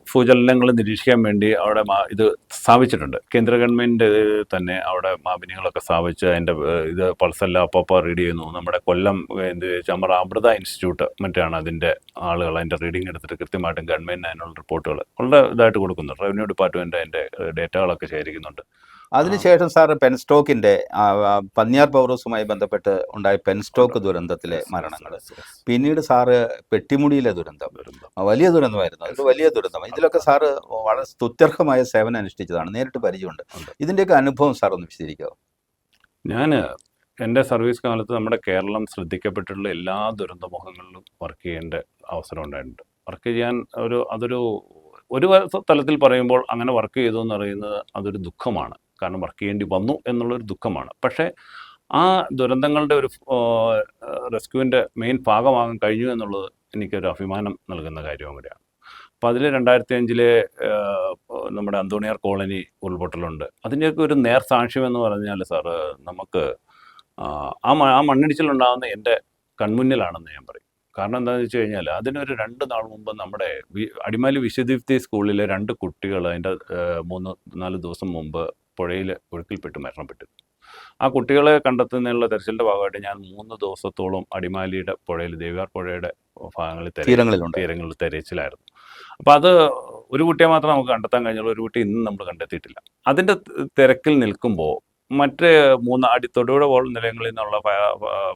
ഭൂചലനങ്ങൾ നിരീക്ഷിക്കാൻ വേണ്ടി അവിടെ ഇത് സ്ഥാപിച്ചിട്ടുണ്ട്. കേന്ദ്ര ഗവൺമെൻറ് തന്നെ അവിടെ മാപിനികളൊക്കെ സ്ഥാപിച്ച് അതിൻ്റെ ഇത് പൾസെല്ലാം അപ്പോൾ റീഡ് ചെയ്യുന്നു. നമ്മുടെ കൊല്ലം നമ്മുടെ അമൃത ഇൻസ്റ്റിറ്റ്യൂട്ട് മറ്റാണ് അതിൻ്റെ ആളുകൾ അതിൻ്റെ റീഡിങ് എടുത്തിട്ട് കൃത്യമായിട്ടും ഗവൺമെൻറ്റിന് അതിനുള്ള റിപ്പോർട്ടുകൾ വളരെ ഇതായിട്ട് കൊടുക്കുന്നുണ്ട്. റവന്യൂ ഡിപ്പാർട്ട്മെൻറ്റ് അതിൻ്റെ ഡേറ്റകളൊക്കെ ശേഖരിക്കുന്നുണ്ട്. അതിനുശേഷം സാർ പെൻസ്റ്റോക്കിൻ്റെ പന്നിയാർ പൗറോസുമായി ബന്ധപ്പെട്ട് ഉണ്ടായ പെൻസ്റ്റോക്ക് ദുരന്തത്തിലെ മരണങ്ങൾ, പിന്നീട് സാറ് പെട്ടിമുടിയിലെ ദുരന്തം, വലിയ ദുരന്തമായിരുന്നു. അത് വലിയ ദുരന്തം. ഇതിലൊക്കെ സാറ് വളരെ സ്തുത്യർഹമായ സേവനം അനുഷ്ഠിച്ചതാണ്, നേരിട്ട് പരിചയമുണ്ട്. ഇതിൻ്റെയൊക്കെ അനുഭവം സാർ ഒന്ന് വിശദീകരിക്കാമോ? ഞാൻ എൻ്റെ സർവീസ് കാലത്ത് നമ്മുടെ കേരളം ശ്രദ്ധിക്കപ്പെട്ടിട്ടുള്ള എല്ലാ ദുരന്തമുഖങ്ങളിലും വർക്ക് ചെയ്യേണ്ട അവസരം ഉണ്ടായിട്ടുണ്ട്. വർക്ക് ചെയ്യാൻ ഒരു തലത്തിൽ പറയുമ്പോൾ അങ്ങനെ വർക്ക് ചെയ്തു എന്ന് പറയുന്നത് അതൊരു ദുഃഖമാണ്. കാരണം വർക്ക് ചെയ്യേണ്ടി വന്നു എന്നുള്ളൊരു ദുഃഖമാണ്. പക്ഷേ ആ ദുരന്തങ്ങളുടെ ഒരു റെസ്ക്യൂവിൻ്റെ മെയിൻ ഭാഗമാകാൻ കഴിഞ്ഞു എന്നുള്ളത് എനിക്കൊരു അഭിമാനം നൽകുന്ന കാര്യവും കൂടിയാണ്. അപ്പോൾ അതിൽ 2005 നമ്മുടെ അന്തോണിയാർ കോളനി ഉരുൾപൊട്ടലുണ്ട്. അതിൻ്റെയൊക്കെ ഒരു നേർസാക്ഷ്യം എന്ന് പറഞ്ഞാൽ സാറ് നമുക്ക് ആ മണ്ണിടിച്ചിലുണ്ടാകുന്ന എൻ്റെ കൺമുന്നിലാണെന്ന് ഞാൻ പറയും. കാരണം എന്താണെന്ന് വെച്ച് കഴിഞ്ഞാൽ അതിനൊരു 2 നാൾ മുമ്പ് നമ്മുടെ അടിമാലി വിശ്വദീപ്തി സ്കൂളിലെ 2 കുട്ടികൾ അതിൻ്റെ 3-4 ദിവസം മുമ്പ് പുഴയിൽ ഒഴുക്കിൽപ്പെട്ട് മരണപ്പെട്ടു. ആ കുട്ടികളെ കണ്ടെത്തുന്നതിനുള്ള തെരച്ചിലിൻ്റെ ഭാഗമായിട്ട് ഞാൻ 3 ദിവസത്തോളം അടിമാലിയുടെ പുഴയിൽ, ദേവിയാർ പുഴയുടെ ഭാഗങ്ങളിൽ തീരങ്ങളിൽ തെരച്ചിലായിരുന്നു. അപ്പോൾ അത് ഒരു കുട്ടിയെ മാത്രം നമുക്ക് കണ്ടെത്താൻ കഴിഞ്ഞുള്ളൂ. ഒരു കുട്ടി ഇന്നും നമ്മൾ കണ്ടെത്തിയിട്ടില്ല. അതിൻ്റെ തിരക്കിൽ നിൽക്കുമ്പോൾ മറ്റ് തൊടുപുഴ പോൾ നിലയങ്ങളിൽ നിന്നുള്ള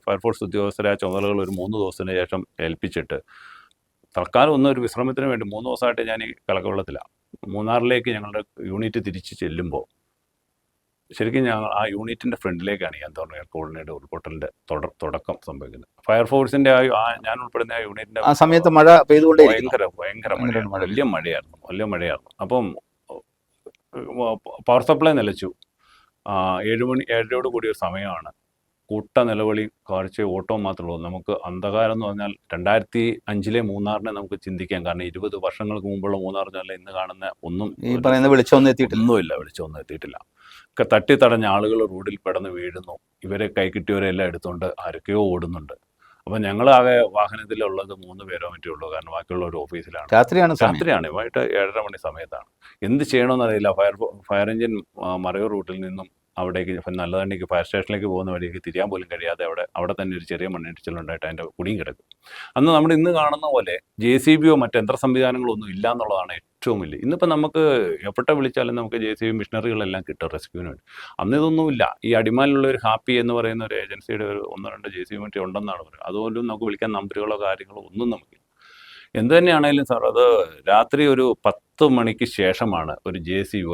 ഫയർഫോഴ്സ് ഉദ്യോഗസ്ഥരെ ആ ചുമതലകൾ ഒരു 3 ദിവസത്തിന് ശേഷം ഏൽപ്പിച്ചിട്ട് തൽക്കാലം ഒരു വിശ്രമത്തിന് വേണ്ടി 3 ദിവസമായിട്ട് ഞാൻ ഈ കലക്കവെള്ളത്തിലാണ്. മൂന്നാറിലേക്ക് ഞങ്ങളുടെ യൂണിറ്റ് തിരിച്ച് ചെല്ലുമ്പോൾ ശരിക്കും ഞങ്ങൾ ആ യൂണിറ്റിൻ്റെ ഫ്രണ്ടിലേക്കാണ് ഈ അന്തോണിയാർ കോളനിയുടെ ഉരുൾപൊട്ടലിൻ്റെ തുടക്കം സംഭവിക്കുന്നത്. ഫയർഫോഴ്സിൻ്റെ ഞാൻ ഉൾപ്പെടുന്ന ആ യൂണിറ്റിൻ്റെ ആ സമയത്ത് മഴ പെയ്തുകൊണ്ടേ ഭയങ്കര വലിയ മഴയായിരുന്നു. അപ്പം പവർ സപ്ലൈ നിലച്ചു. 7:00 കൂടിയ ഒരു സമയമാണ്. കൂട്ട നിലവിളി, കാഴ്ച, ഓട്ടവും മാത്രമേ ഉള്ളൂ. നമുക്ക് അന്ധകാരം എന്ന് പറഞ്ഞാൽ 2005 മൂന്നാറിനെ നമുക്ക് ചിന്തിക്കാം. കാരണം 20 വർഷങ്ങൾക്ക് മുമ്പുള്ള മൂന്നാർ എന്നല്ല ഇന്ന് കാണുന്ന വെളിച്ചമൊന്നും എത്തിയിട്ടില്ല. ഒക്കെ തട്ടിത്തടഞ്ഞ ആളുകൾ റോഡിൽ പെടന്ന് വീഴുന്നു. ഇവരെ കൈ കിട്ടിയവരെല്ലാം എടുത്തുകൊണ്ട് ആരൊക്കെയോ ഓടുന്നുണ്ട്. അപ്പം ഞങ്ങളാകെ വാഹനത്തിലുള്ളത് 3 പേരോ മറ്റേ ഉള്ളൂ. കാരണം ബാക്കിയുള്ള ഒരു ഓഫീസിലാണ്. രാത്രിയാണ്, വൈകിട്ട് 7:30 മണി സമയത്താണ്. എന്ത് ചെയ്യണമെന്നറിയില്ല. ഫയർ എഞ്ചിൻ മറയൂർ റൂട്ടിൽ നിന്നും അവിടേക്ക് നല്ലതണ്ണിക്ക് ഫയർ സ്റ്റേഷനിലേക്ക് പോകുന്ന വഴിക്ക് തിരിയാൻ പോലും കഴിയാതെ അവിടെ തന്നെ ഒരു ചെറിയ മണ്ണിടിച്ചിലുണ്ടായിട്ട് അതിൻ്റെ കുടിയും കിടക്കും. അന്ന് നമ്മൾ ഇന്ന് കാണുന്ന പോലെ JCBയോ മറ്റ് യന്ത്ര സംവിധാനങ്ങളോ ഒന്നും ഇല്ല എന്നുള്ളതാണ് ഏറ്റവും വലിയ. ഇന്നിപ്പോൾ നമുക്ക് എവിടെ വിളിച്ചാലും നമുക്ക് JCB മിഷനറികളെല്ലാം കിട്ടും റെസ്ക്യൂവിന് വേണ്ടി. അന്ന് ഇതൊന്നുമില്ല. ഈ അടിമാലിലുള്ള ഒരു ഹാപ്പി എന്ന് പറയുന്ന ഒരു ഏജൻസിയുടെ ഒരു 1-2 JCB മറ്റേ ഉണ്ടെന്നാണ് പറയുന്നത്. അതുപോലും നമുക്ക് വിളിക്കാൻ നമ്പറുകളോ കാര്യങ്ങളോ ഒന്നും നമുക്കില്ല. എന്ത് തന്നെയാണെങ്കിലും സാർ, അത് രാത്രി ഒരു 10 മണിക്ക് ശേഷമാണ്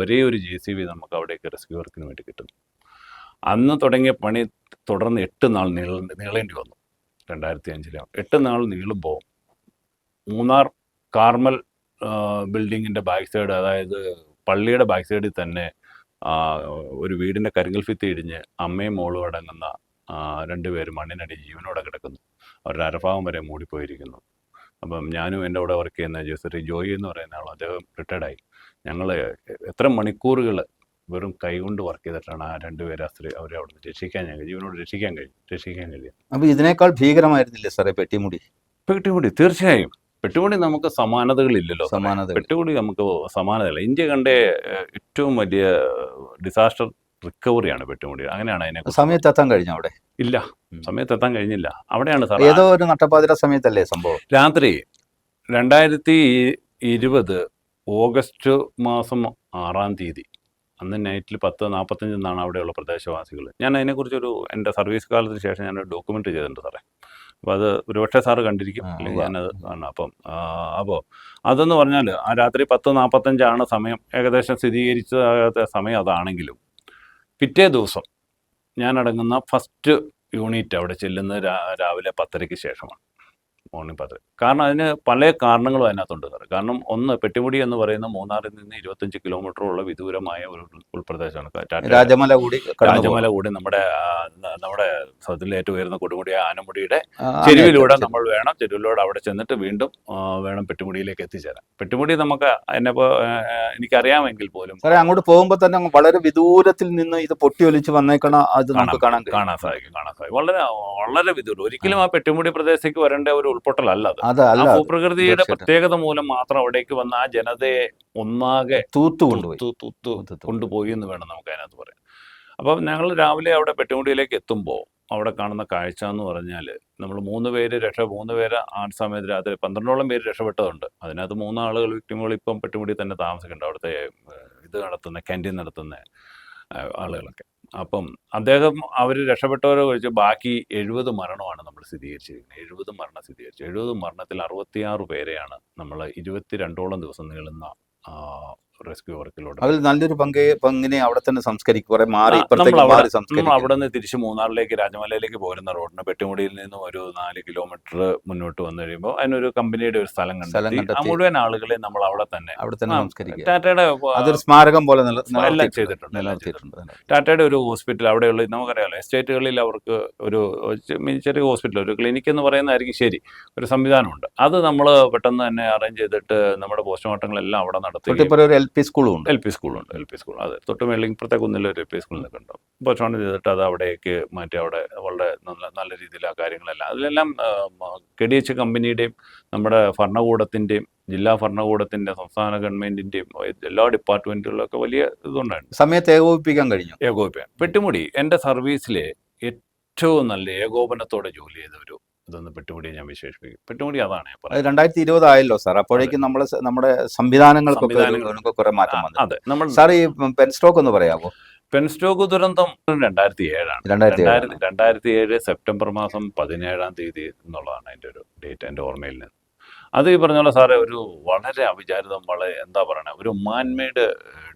ഒരേ ഒരു JCB നമുക്ക് അവിടേക്ക് റെസ്ക്യൂ വർക്കിന് വേണ്ടി കിട്ടുന്നത്. അന്ന് തുടങ്ങിയ പണി തുടർന്ന് 8 നാൾ നീളേണ്ടി വന്നു. 2005 8 നാൾ നീളുമ്പോൾ മൂന്നാർ കാർമൽ ബിൽഡിങ്ങിൻ്റെ ബാക്ക് സൈഡ്, അതായത് പള്ളിയുടെ ബാക്ക് സൈഡിൽ തന്നെ ഒരു വീടിൻ്റെ കരിങ്കൽ ഭിത്തി ഇടിഞ്ഞ് അമ്മയും മോളും അടങ്ങുന്ന 2 പേര് മണ്ണിനടി ജീവനോടെ കിടക്കുന്നു. അവരുടെ അരഭാഗം വരെ മൂടിപ്പോയിരിക്കുന്നു. അപ്പം ഞാനും എൻ്റെ കൂടെ വർക്ക് ചെയ്യുന്ന ജോയി എന്ന് പറയുന്ന ആൾ, അദ്ദേഹം റിട്ടയർഡായി. ഞങ്ങൾ എത്ര മണിക്കൂറുകൾ വെറും കൈകൊണ്ട് വർക്ക് ചെയ്തിട്ടാണ് ആ 2 പേരെ അവരെ അവിടെ നിന്ന് ജീവനോട് രക്ഷിക്കാൻ കഴിയും. അപ്പോൾ ഇതിനേക്കാൾ ഭീകരമായിരുന്നില്ലേ സാറേ പെട്ടിമുടി? തീർച്ചയായും. പെട്ടിമുടി നമുക്ക് സമാനതകളില്ലല്ലോ. പെട്ടിമുടി നമുക്ക് സമാനതയില്ല. ഇന്ത്യ കണ്ട ഏറ്റവും വലിയ ഡിസാസ്റ്റർ റിക്കവറിയാണ് പെട്ടിമുടി. അങ്ങനെയാണ് അതിനെ സമയത്തെത്താൻ കഴിഞ്ഞു അവിടെ? ഇല്ല, സമയത്തെത്താൻ കഴിഞ്ഞില്ല. അവിടെയാണ് സാർ ഏതോ ഒരു നട്ടപ്പാതിര സമയത്തല്ലേ സംഭവം? രാത്രി 2020 ഓഗസ്റ്റ് മാസം 6-ാം തീയതി അന്ന് നൈറ്റിൽ 10:45 എന്നാണ് അവിടെയുള്ള പ്രദേശവാസികൾ. ഞാൻ അതിനെക്കുറിച്ചൊരു എൻ്റെ സർവീസ് കാലത്തിന് ശേഷം ഞാനൊരു ഡോക്യുമെൻ്റ് ചെയ്തിട്ടുണ്ട് സാറേ. അപ്പോൾ അത് ഒരുപക്ഷെ സാറ് കണ്ടിരിക്കും, അല്ലെങ്കിൽ ഞാനത് കാണണം. അപ്പോൾ അതെന്ന് പറഞ്ഞാൽ ആ രാത്രി 10:45 സമയം, ഏകദേശം സ്ഥിരീകരിച്ച സമയം അതാണെങ്കിലും പിറ്റേ ദിവസം ഞാനടങ്ങുന്ന ഫസ്റ്റ് യൂണിറ്റ് അവിടെ ചെല്ലുന്നത് രാവിലെ 10:30-ക്ക് ശേഷമാണ്, മോർണിംഗ് 10. കാരണം അതിന് പല കാരണങ്ങളും അതിനകത്തുണ്ട് സാർ. കാരണം ഒന്ന്, പെട്ടിമുടി എന്ന് പറയുന്ന മൂന്നാറിൽ നിന്ന് 25 കിലോമീറ്ററുള്ള വിദൂരമായ ഒരു ഉൾപ്രദേശമാണ്. രാജമല കൂടി നമ്മുടെ സ്ഥലത്തിലെ ഏറ്റവും ഉയർന്ന കൊടുമുടി ആനമുടിയുടെ ചെരുവിലൂടെ നമ്മൾ വേണം, ചെരുവിലൂടെ അവിടെ ചെന്നിട്ട് വീണ്ടും വേണം പെട്ടിമുടിയിലേക്ക് എത്തിച്ചേരാൻ. പെട്ടിമുടി നമുക്ക് എനിക്കറിയാമെങ്കിൽ പോലും അങ്ങോട്ട് പോകുമ്പോൾ തന്നെ വളരെ വിദൂരത്തിൽ നിന്ന് ഇത് പൊട്ടിയൊലിച്ച് വന്നേക്കണം, അത് നമുക്ക് കാണാൻ സാധിക്കും. വളരെ വളരെ വിദൂരം. ഒരിക്കലും ആ പെട്ടിമുടി പ്രദേശത്തേക്ക് വരേണ്ട ഒരു ഉൾപ്പൊട്ടലല്ല അത്. ഭൂപ്രകൃതിയുടെ പ്രത്യേകത മൂലം മാത്രം അവിടേക്ക് വന്ന ആ ജനതയെ ഒന്നാകെ തൂത്തു കൊണ്ടുപോയി എന്ന് വേണം നമുക്ക് അതിനകത്ത് പറയാം. അപ്പം ഞങ്ങൾ രാവിലെ അവിടെ പെട്ടിമുടിയിലേക്ക് എത്തുമ്പോൾ അവിടെ കാണുന്ന കാഴ്ച എന്ന് പറഞ്ഞാൽ, നമ്മൾ 3 പേര് ആ സമയത്ത് രാത്രി 12ഓളം പേര് രക്ഷപ്പെട്ടതുണ്ട്. അതിനകത്ത് 3 ആളുകൾ വിക്ടിമുകൾ ഇപ്പം പെട്ടിമുടി തന്നെ താമസിക്കുന്നുണ്ട്, അവിടുത്തെ ക്യാൻറ്റീൻ നടത്തുന്ന ആളുകളൊക്കെ. അപ്പം അവർ രക്ഷപ്പെട്ടവരെ കുറിച്ച് ബാക്കി 70 മരണമാണ് നമ്മൾ സ്ഥിരീകരിച്ചിരിക്കുന്നത്. 70 മരണം സ്ഥിരീകരിച്ചു. 70 മരണത്തിൽ 66 പേരെയാണ് നമ്മൾ 22ഓളം ദിവസം നീളുന്ന റെസ്ക്യൂ വർക്കിലൂടെ. അതിൽ നല്ലൊരു പങ്കിനെ അവിടെ തന്നെ സംസ്കരിക്കും, കുറെ മാറി നമ്മൾ ഇപ്പുറത്തേക്ക് അവിടെ മാറി സംസ്കരിക്കും. അവിടെ നിന്ന് തിരിച്ച് മൂന്നാറിലേക്ക് രാജമലയിലേക്ക് പോരുന്ന റോഡിന് പെട്ടിമുടിയിൽ നിന്നും ഒരു 4 കിലോമീറ്റർ മുന്നോട്ട് വന്നു കഴിയുമ്പോൾ അതിനൊരു കമ്പനിയുടെ ഒരു സ്ഥലം കണ്ടെത്തി ആ മുഴുവൻ ആളുകളെ നമ്മൾ അവിടെ തന്നെ സംസ്കരിക്കുക. ടാറ്റയുടെ അതൊരു സ്മാരകം പോലെ എല്ലാം ചെയ്തിട്ടുണ്ട്. ടാറ്റയുടെ ഒരു ഹോസ്പിറ്റൽ അവിടെയുള്ള നമുക്കറിയാലോ, എസ്റ്റേറ്റുകളിൽ അവർക്ക് ഒരു ചെറിയ ഹോസ്പിറ്റൽ, ഒരു ക്ലിനിക്ക് എന്ന് പറയുന്നതായിരിക്കും ശരി, ഒരു സംവിധാനമുണ്ട്. അത് നമ്മൾ പെട്ടെന്ന് തന്നെ അറേഞ്ച് ചെയ്തിട്ട് നമ്മുടെ പോസ്റ്റ്മോർട്ടങ്ങളെല്ലാം അവിടെ നടത്തി. LP സ്കൂളും ഉണ്ട്. LP സ്കൂൾ അതെ, തൊട്ട് മേളിൽ ഇപ്പുറത്തെ കുന്നിൽ ഒരു LP സ്കൂളിൽ നിൽക്കുന്നുണ്ട്. പോസ്റ്റ്മോർട്ടം ചെയ്തിട്ട് അത് അവിടേക്ക് മാറ്റി അവിടെ വളരെ നല്ല രീതിയിൽ ആ കാര്യങ്ങളെല്ലാം അതിലെല്ലാം KDH കമ്പനിയുടെയും നമ്മുടെ ഭരണകൂടത്തിൻ്റെയും ജില്ലാ ഭരണകൂടത്തിൻ്റെ സംസ്ഥാന ഗവൺമെൻറ്റിൻ്റെയും എല്ലാ ഡിപ്പാർട്ട്മെൻറ്റുകളിലൊക്കെ വലിയ ഇതുണ്ടായിരുന്നു. സമയത്ത് ഏകോപിപ്പിക്കാൻ കഴിഞ്ഞു. പെട്ടിമുടി എൻ്റെ സർവീസിലെ ഏറ്റവും നല്ല ഏകോപനത്തോടെ ജോലി ചെയ്ത ഇതൊന്ന് പെട്ടിമുടിയെ ഞാൻ വിശേഷിപ്പിക്കും. പെട്ടിമുടി അതാണ് 2020 ആയല്ലോ സാർ, അപ്പോഴേക്കും നമ്മുടെ സംവിധാനങ്ങൾക്ക് കുറെ മാറ്റം വന്നു. അതെ, നമ്മൾ സാർ ഈ പെൻസ്റ്റോക്ക് ഒന്ന് പറയാമോ? പെൻസ്റ്റോക്ക് ദുരന്തം 2007 2007 സെപ്റ്റംബർ മാസം 17-ാം തീയതി എന്നുള്ളതാണ് അതിൻ്റെ ഒരു ഡേറ്റ് എൻ്റെ ഓർമ്മയിൽ നിന്ന്. അത് ഈ പറഞ്ഞ പോലെ സാറേ ഒരു വളരെ അവിചാരിതം, വളരെ എന്താ പറയണേ, ഒരു മാൻമെയ്ഡ്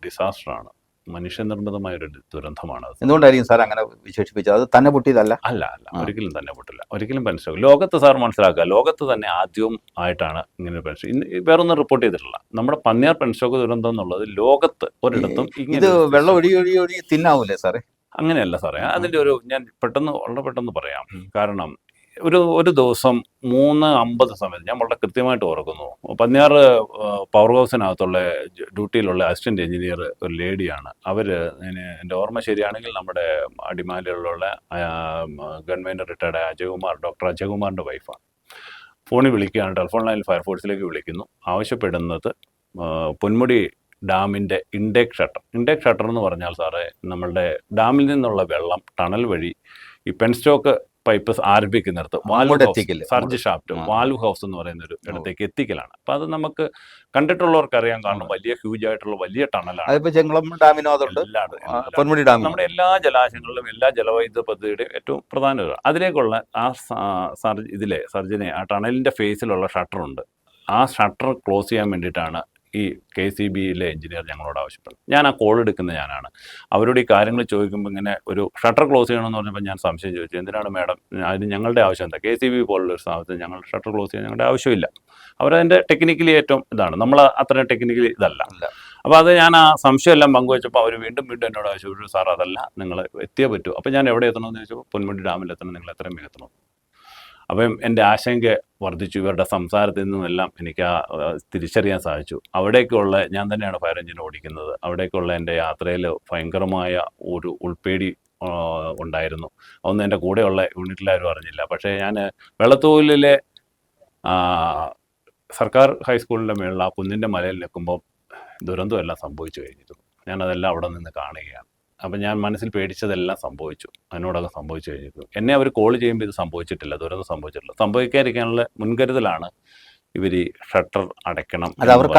ഡിസാസ്റ്ററാണ്, മനുഷ്യനിർമ്മിതമായൊരു ദുരന്തമാണ്. എന്തുകൊണ്ടായിരിക്കും സാർ അങ്ങനെ വിശേഷിപ്പിച്ചത്? അത് തന്നെ പൊട്ടിയതല്ല? അല്ല, ഒരിക്കലും തന്നെ പൊട്ടില്ല, ഒരിക്കലും പെൻസ്റ്റോക്ക്. ലോകത്ത് സാർ മനസ്സിലാക്കുക, ലോകത്ത് തന്നെ ആദ്യവും ആയിട്ടാണ് ഇങ്ങനെ പെൻസ്റ്റോക്ക്. ഇന്ന് വേറൊന്നും റിപ്പോർട്ട് ചെയ്തിട്ടില്ല. നമ്മുടെ പന്നിയാർ പെൻസ്റ്റോക്ക് ദുരന്തം എന്നുള്ളത് ലോകത്ത് ഒരിടത്തും ഇത് വെള്ളം ഒഴുകി തിന്നാവൂലേ സാറേ? അങ്ങനെയല്ല സാറേ, അതിൻ്റെ ഞാൻ വളരെ പെട്ടെന്ന് പറയാം. കാരണം ഒരു ദിവസം 3:50 സമയത്ത് ഞാൻ വളരെ കൃത്യമായിട്ട് ഓർക്കുന്നു, പന്നിയാർ പവർ ഹൗസിനകത്തുള്ള ഡ്യൂട്ടിയിലുള്ള അസിസ്റ്റന്റ് എഞ്ചിനീയർ ഒരു ലേഡിയാണ്. അവർ എൻ്റെ ഓർമ്മ ശരിയാണെങ്കിൽ നമ്മുടെ അടിമാലിയിലുള്ള ഗവൺമെൻറ് റിട്ടയർഡ് ഡോക്ടർ അജയകുമാറിൻ്റെ വൈഫാണ്. ഫോണിൽ വിളിക്കുകയാണ്, ടെലിഫോൺ ലൈനിൽ ഫയർഫോഴ്സിലേക്ക് വിളിക്കുന്നു. ആവശ്യപ്പെടുന്നത് പൊന്മുടി ഡാമിൻ്റെ ഇൻടേക്ക് ഷട്ടർ എന്ന് പറഞ്ഞാൽ സാറേ, നമ്മളുടെ ഡാമിൽ നിന്നുള്ള വെള്ളം ടണൽ വഴി ഈ പെൻസ്റ്റോക്ക് പൈപ്പ് ആരംഭിക്കുന്നിടത്ത് സർജ് ഷാഫ്റ്റ് വാൽവ് ഹൗസ് എന്ന് പറയുന്ന ഒരു ഇടത്തേക്ക് എത്തിക്കലാണ്. അപ്പം അത് നമുക്ക് കണ്ടിട്ടുള്ളവർക്ക് അറിയാൻ, കാരണം വലിയ ഹ്യൂജ് ആയിട്ടുള്ള വലിയ ടണലാണ്. നമ്മുടെ എല്ലാ ജലാശയങ്ങളിലും എല്ലാ ജലവൈദ്യുത പദ്ധതിയുടെയും ഏറ്റവും പ്രധാന അതിലേക്കുള്ള ആ ആ ടണലിൻ്റെ ഫേസിലുള്ള ഷട്ടറുണ്ട്. ആ ഷട്ടർ ക്ലോസ് ചെയ്യാൻ വേണ്ടിയിട്ടാണ് ഈ KCBയിലെ എഞ്ചിനീയർ ഞങ്ങളോട് ആവശ്യപ്പെട്ടു. ഞാൻ ആ കോൾ എടുക്കുന്ന ഞാനാണ്. അവരോട് ഈ കാര്യങ്ങൾ ചോദിക്കുമ്പോൾ ഇങ്ങനെ ഒരു ഷട്ടർ ക്ലോസ് ചെയ്യണമെന്ന് പറഞ്ഞപ്പോൾ ഞാൻ സംശയം ചോദിച്ചു, എന്തിനാണ് മാഡം, അതിന് ഞങ്ങളുടെ ആവശ്യം എന്താ? KCB പോലുള്ളൊരു സ്ഥാപനത്തിൽ ഞങ്ങൾ ഷട്ടർ ക്ലോസ് ചെയ്യാൻ ഞങ്ങളുടെ ആവശ്യമില്ല. അവരതിൻ്റെ ടെക്നിക്കലി ഏറ്റവും ഇതാണ്, നമ്മൾ അത്ര ടെക്നിക്കലി ഇതല്ല. അപ്പോൾ അത് ഞാൻ ആ സംശയമെല്ലാം പങ്കുവച്ചപ്പോൾ അവർ വീണ്ടും എന്നോട് ആവശ്യപ്പെട്ടു, സാർ അതല്ല, നിങ്ങൾ എത്തിയേ പറ്റൂ. അപ്പോൾ ഞാൻ എവിടെ എത്തണമെന്ന് ചോദിച്ചപ്പോൾ പൊന്മുടി ഡാമിൽ എത്തണം, നിങ്ങൾ എത്രയും വേഗം എത്തണം. അപ്പം എൻ്റെ ആശങ്ക വർദ്ധിച്ചു. ഇവരുടെ സംസാരത്തിൽ നിന്നുമെല്ലാം എനിക്ക് തിരിച്ചറിയാൻ സാധിച്ചു. അവിടേക്കുള്ള, ഞാൻ തന്നെയാണ് ഫയർ എഞ്ചിൻ ഓടിക്കുന്നത്, അവിടേക്കുള്ള എൻ്റെ യാത്രയിൽ ഭയങ്കരമായ ഒരു ഉൾപ്പേടി ഉണ്ടായിരുന്നു. ഒന്നും എൻ്റെ കൂടെയുള്ള യൂണിറ്റിലാരും അറിഞ്ഞില്ല. പക്ഷേ ഞാൻ വെള്ളത്തൂലിലെ സർക്കാർ ഹൈസ്കൂളിൻ്റെ മേളിൽ ആ കുന്നിൻ്റെ മലയിൽ നിൽക്കുമ്പോൾ ദുരന്തമെല്ലാം സംഭവിച്ചു കഴിഞ്ഞിരുന്നു. ഞാനതെല്ലാം അവിടെ നിന്ന് കാണുകയാണ്. അപ്പം ഞാൻ മനസ്സിൽ പേടിച്ചതെല്ലാം സംഭവിച്ചു, അതിനോടൊക്കെ സംഭവിച്ചു കഴിഞ്ഞിരുന്നു. എന്നെ അവർ കോൾ ചെയ്യുമ്പോൾ ഇത് സംഭവിച്ചിട്ടില്ല, ദുരന്തം സംഭവിച്ചിട്ടില്ല. സംഭവിക്കാതിരിക്കാനുള്ള മുൻകരുതലാണ് ഇവർ ഈ ഷട്ടർ അടയ്ക്കണം. അവർക്ക്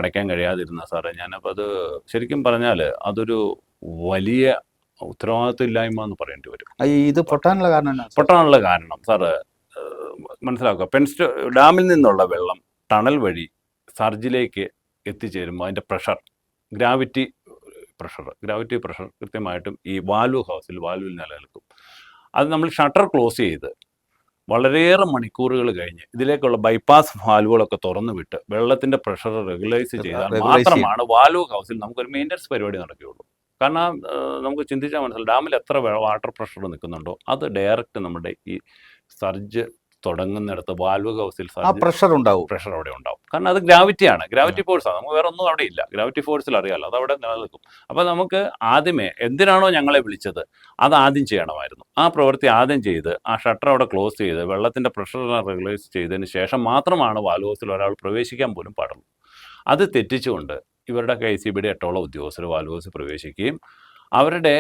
അടയ്ക്കാൻ കഴിയാതിരുന്ന സാറേ, ഞാനപ്പോൾ അത് ശരിക്കും പറഞ്ഞാൽ അതൊരു വലിയ ഉത്തരവാദിത്വമില്ലായ്മ എന്ന് പറയേണ്ടി വരും. ഇത് പൊട്ടാനുള്ള കാരണം സാറ് മനസ്സിലാക്കുക, ഡാമിൽ നിന്നുള്ള വെള്ളം ടണൽ വഴി സർജിലേക്ക് എത്തിച്ചേരുമ്പോൾ അതിൻ്റെ പ്രഷർ, ഗ്രാവിറ്റി പ്രഷർ കൃത്യമായിട്ടും ഈ വാൽവിൽ നിലനിൽക്കും. അത് നമ്മൾ ഷട്ടർ ക്ലോസ് ചെയ്ത് വളരെയേറെ മണിക്കൂറുകൾ കഴിഞ്ഞ് ഇതിലേക്കുള്ള ബൈപ്പാസ് വാൽവുകളൊക്കെ തുറന്നു വിട്ട് വെള്ളത്തിൻ്റെ പ്രഷർ റെഗുലൈസ് ചെയ്താൽ മാത്രമാണ് വാൽവ് ഹൗസിൽ നമുക്കൊരു മെയിൻ്റനൻസ് പരിപാടി നടക്കുകയുള്ളൂ. കാരണം നമുക്ക് ചിന്തിച്ചാൽ മനസ്സിലാവും, ഡാമിൽ എത്ര വാട്ടർ പ്രഷർ നിൽക്കുന്നുണ്ടോ അത് ഡയറക്റ്റ് നമ്മുടെ ഈ സർജ് തുടങ്ങുന്നിടത്ത് വാൽവ് ഹൗസിൽ പ്രഷർ അവിടെ ഉണ്ടാവും. കാരണം അത് ഗ്രാവിറ്റിയാണ്, ഗ്രാവിറ്റി ഫോഴ്സാണ്. നമുക്ക് വേറെ ഒന്നും അവിടെ ഇല്ല, ഗ്രാവിറ്റി ഫോഴ്സിൽ അറിയാമല്ലോ, അത് അവിടെ നിലനിൽക്കും. അപ്പോൾ നമുക്ക് ആദ്യമേ എന്തിനാണോ ഞങ്ങളെ വിളിച്ചത് അത് ആദ്യം ചെയ്യണമായിരുന്നു. ആ പ്രവൃത്തി ആദ്യം ചെയ്ത് ആ ഷട്ടർ അവിടെ ക്ലോസ് ചെയ്ത് വെള്ളത്തിൻ്റെ പ്രഷർ റെഗുലൈസ് ചെയ്തതിന് ശേഷം മാത്രമാണ് വാൽവ് ഹൗസിൽ ഒരാൾ പ്രവേശിക്കാൻ പോലും പാടുള്ളൂ. അത് തെറ്റിച്ചുകൊണ്ട് ഇവരുടെ KCBയുടെ 8ഓളം ഉദ്യോഗസ്ഥർ വാൽവ് ഹൗസിൽ പ്രവേശിക്കുകയും അവരുടെ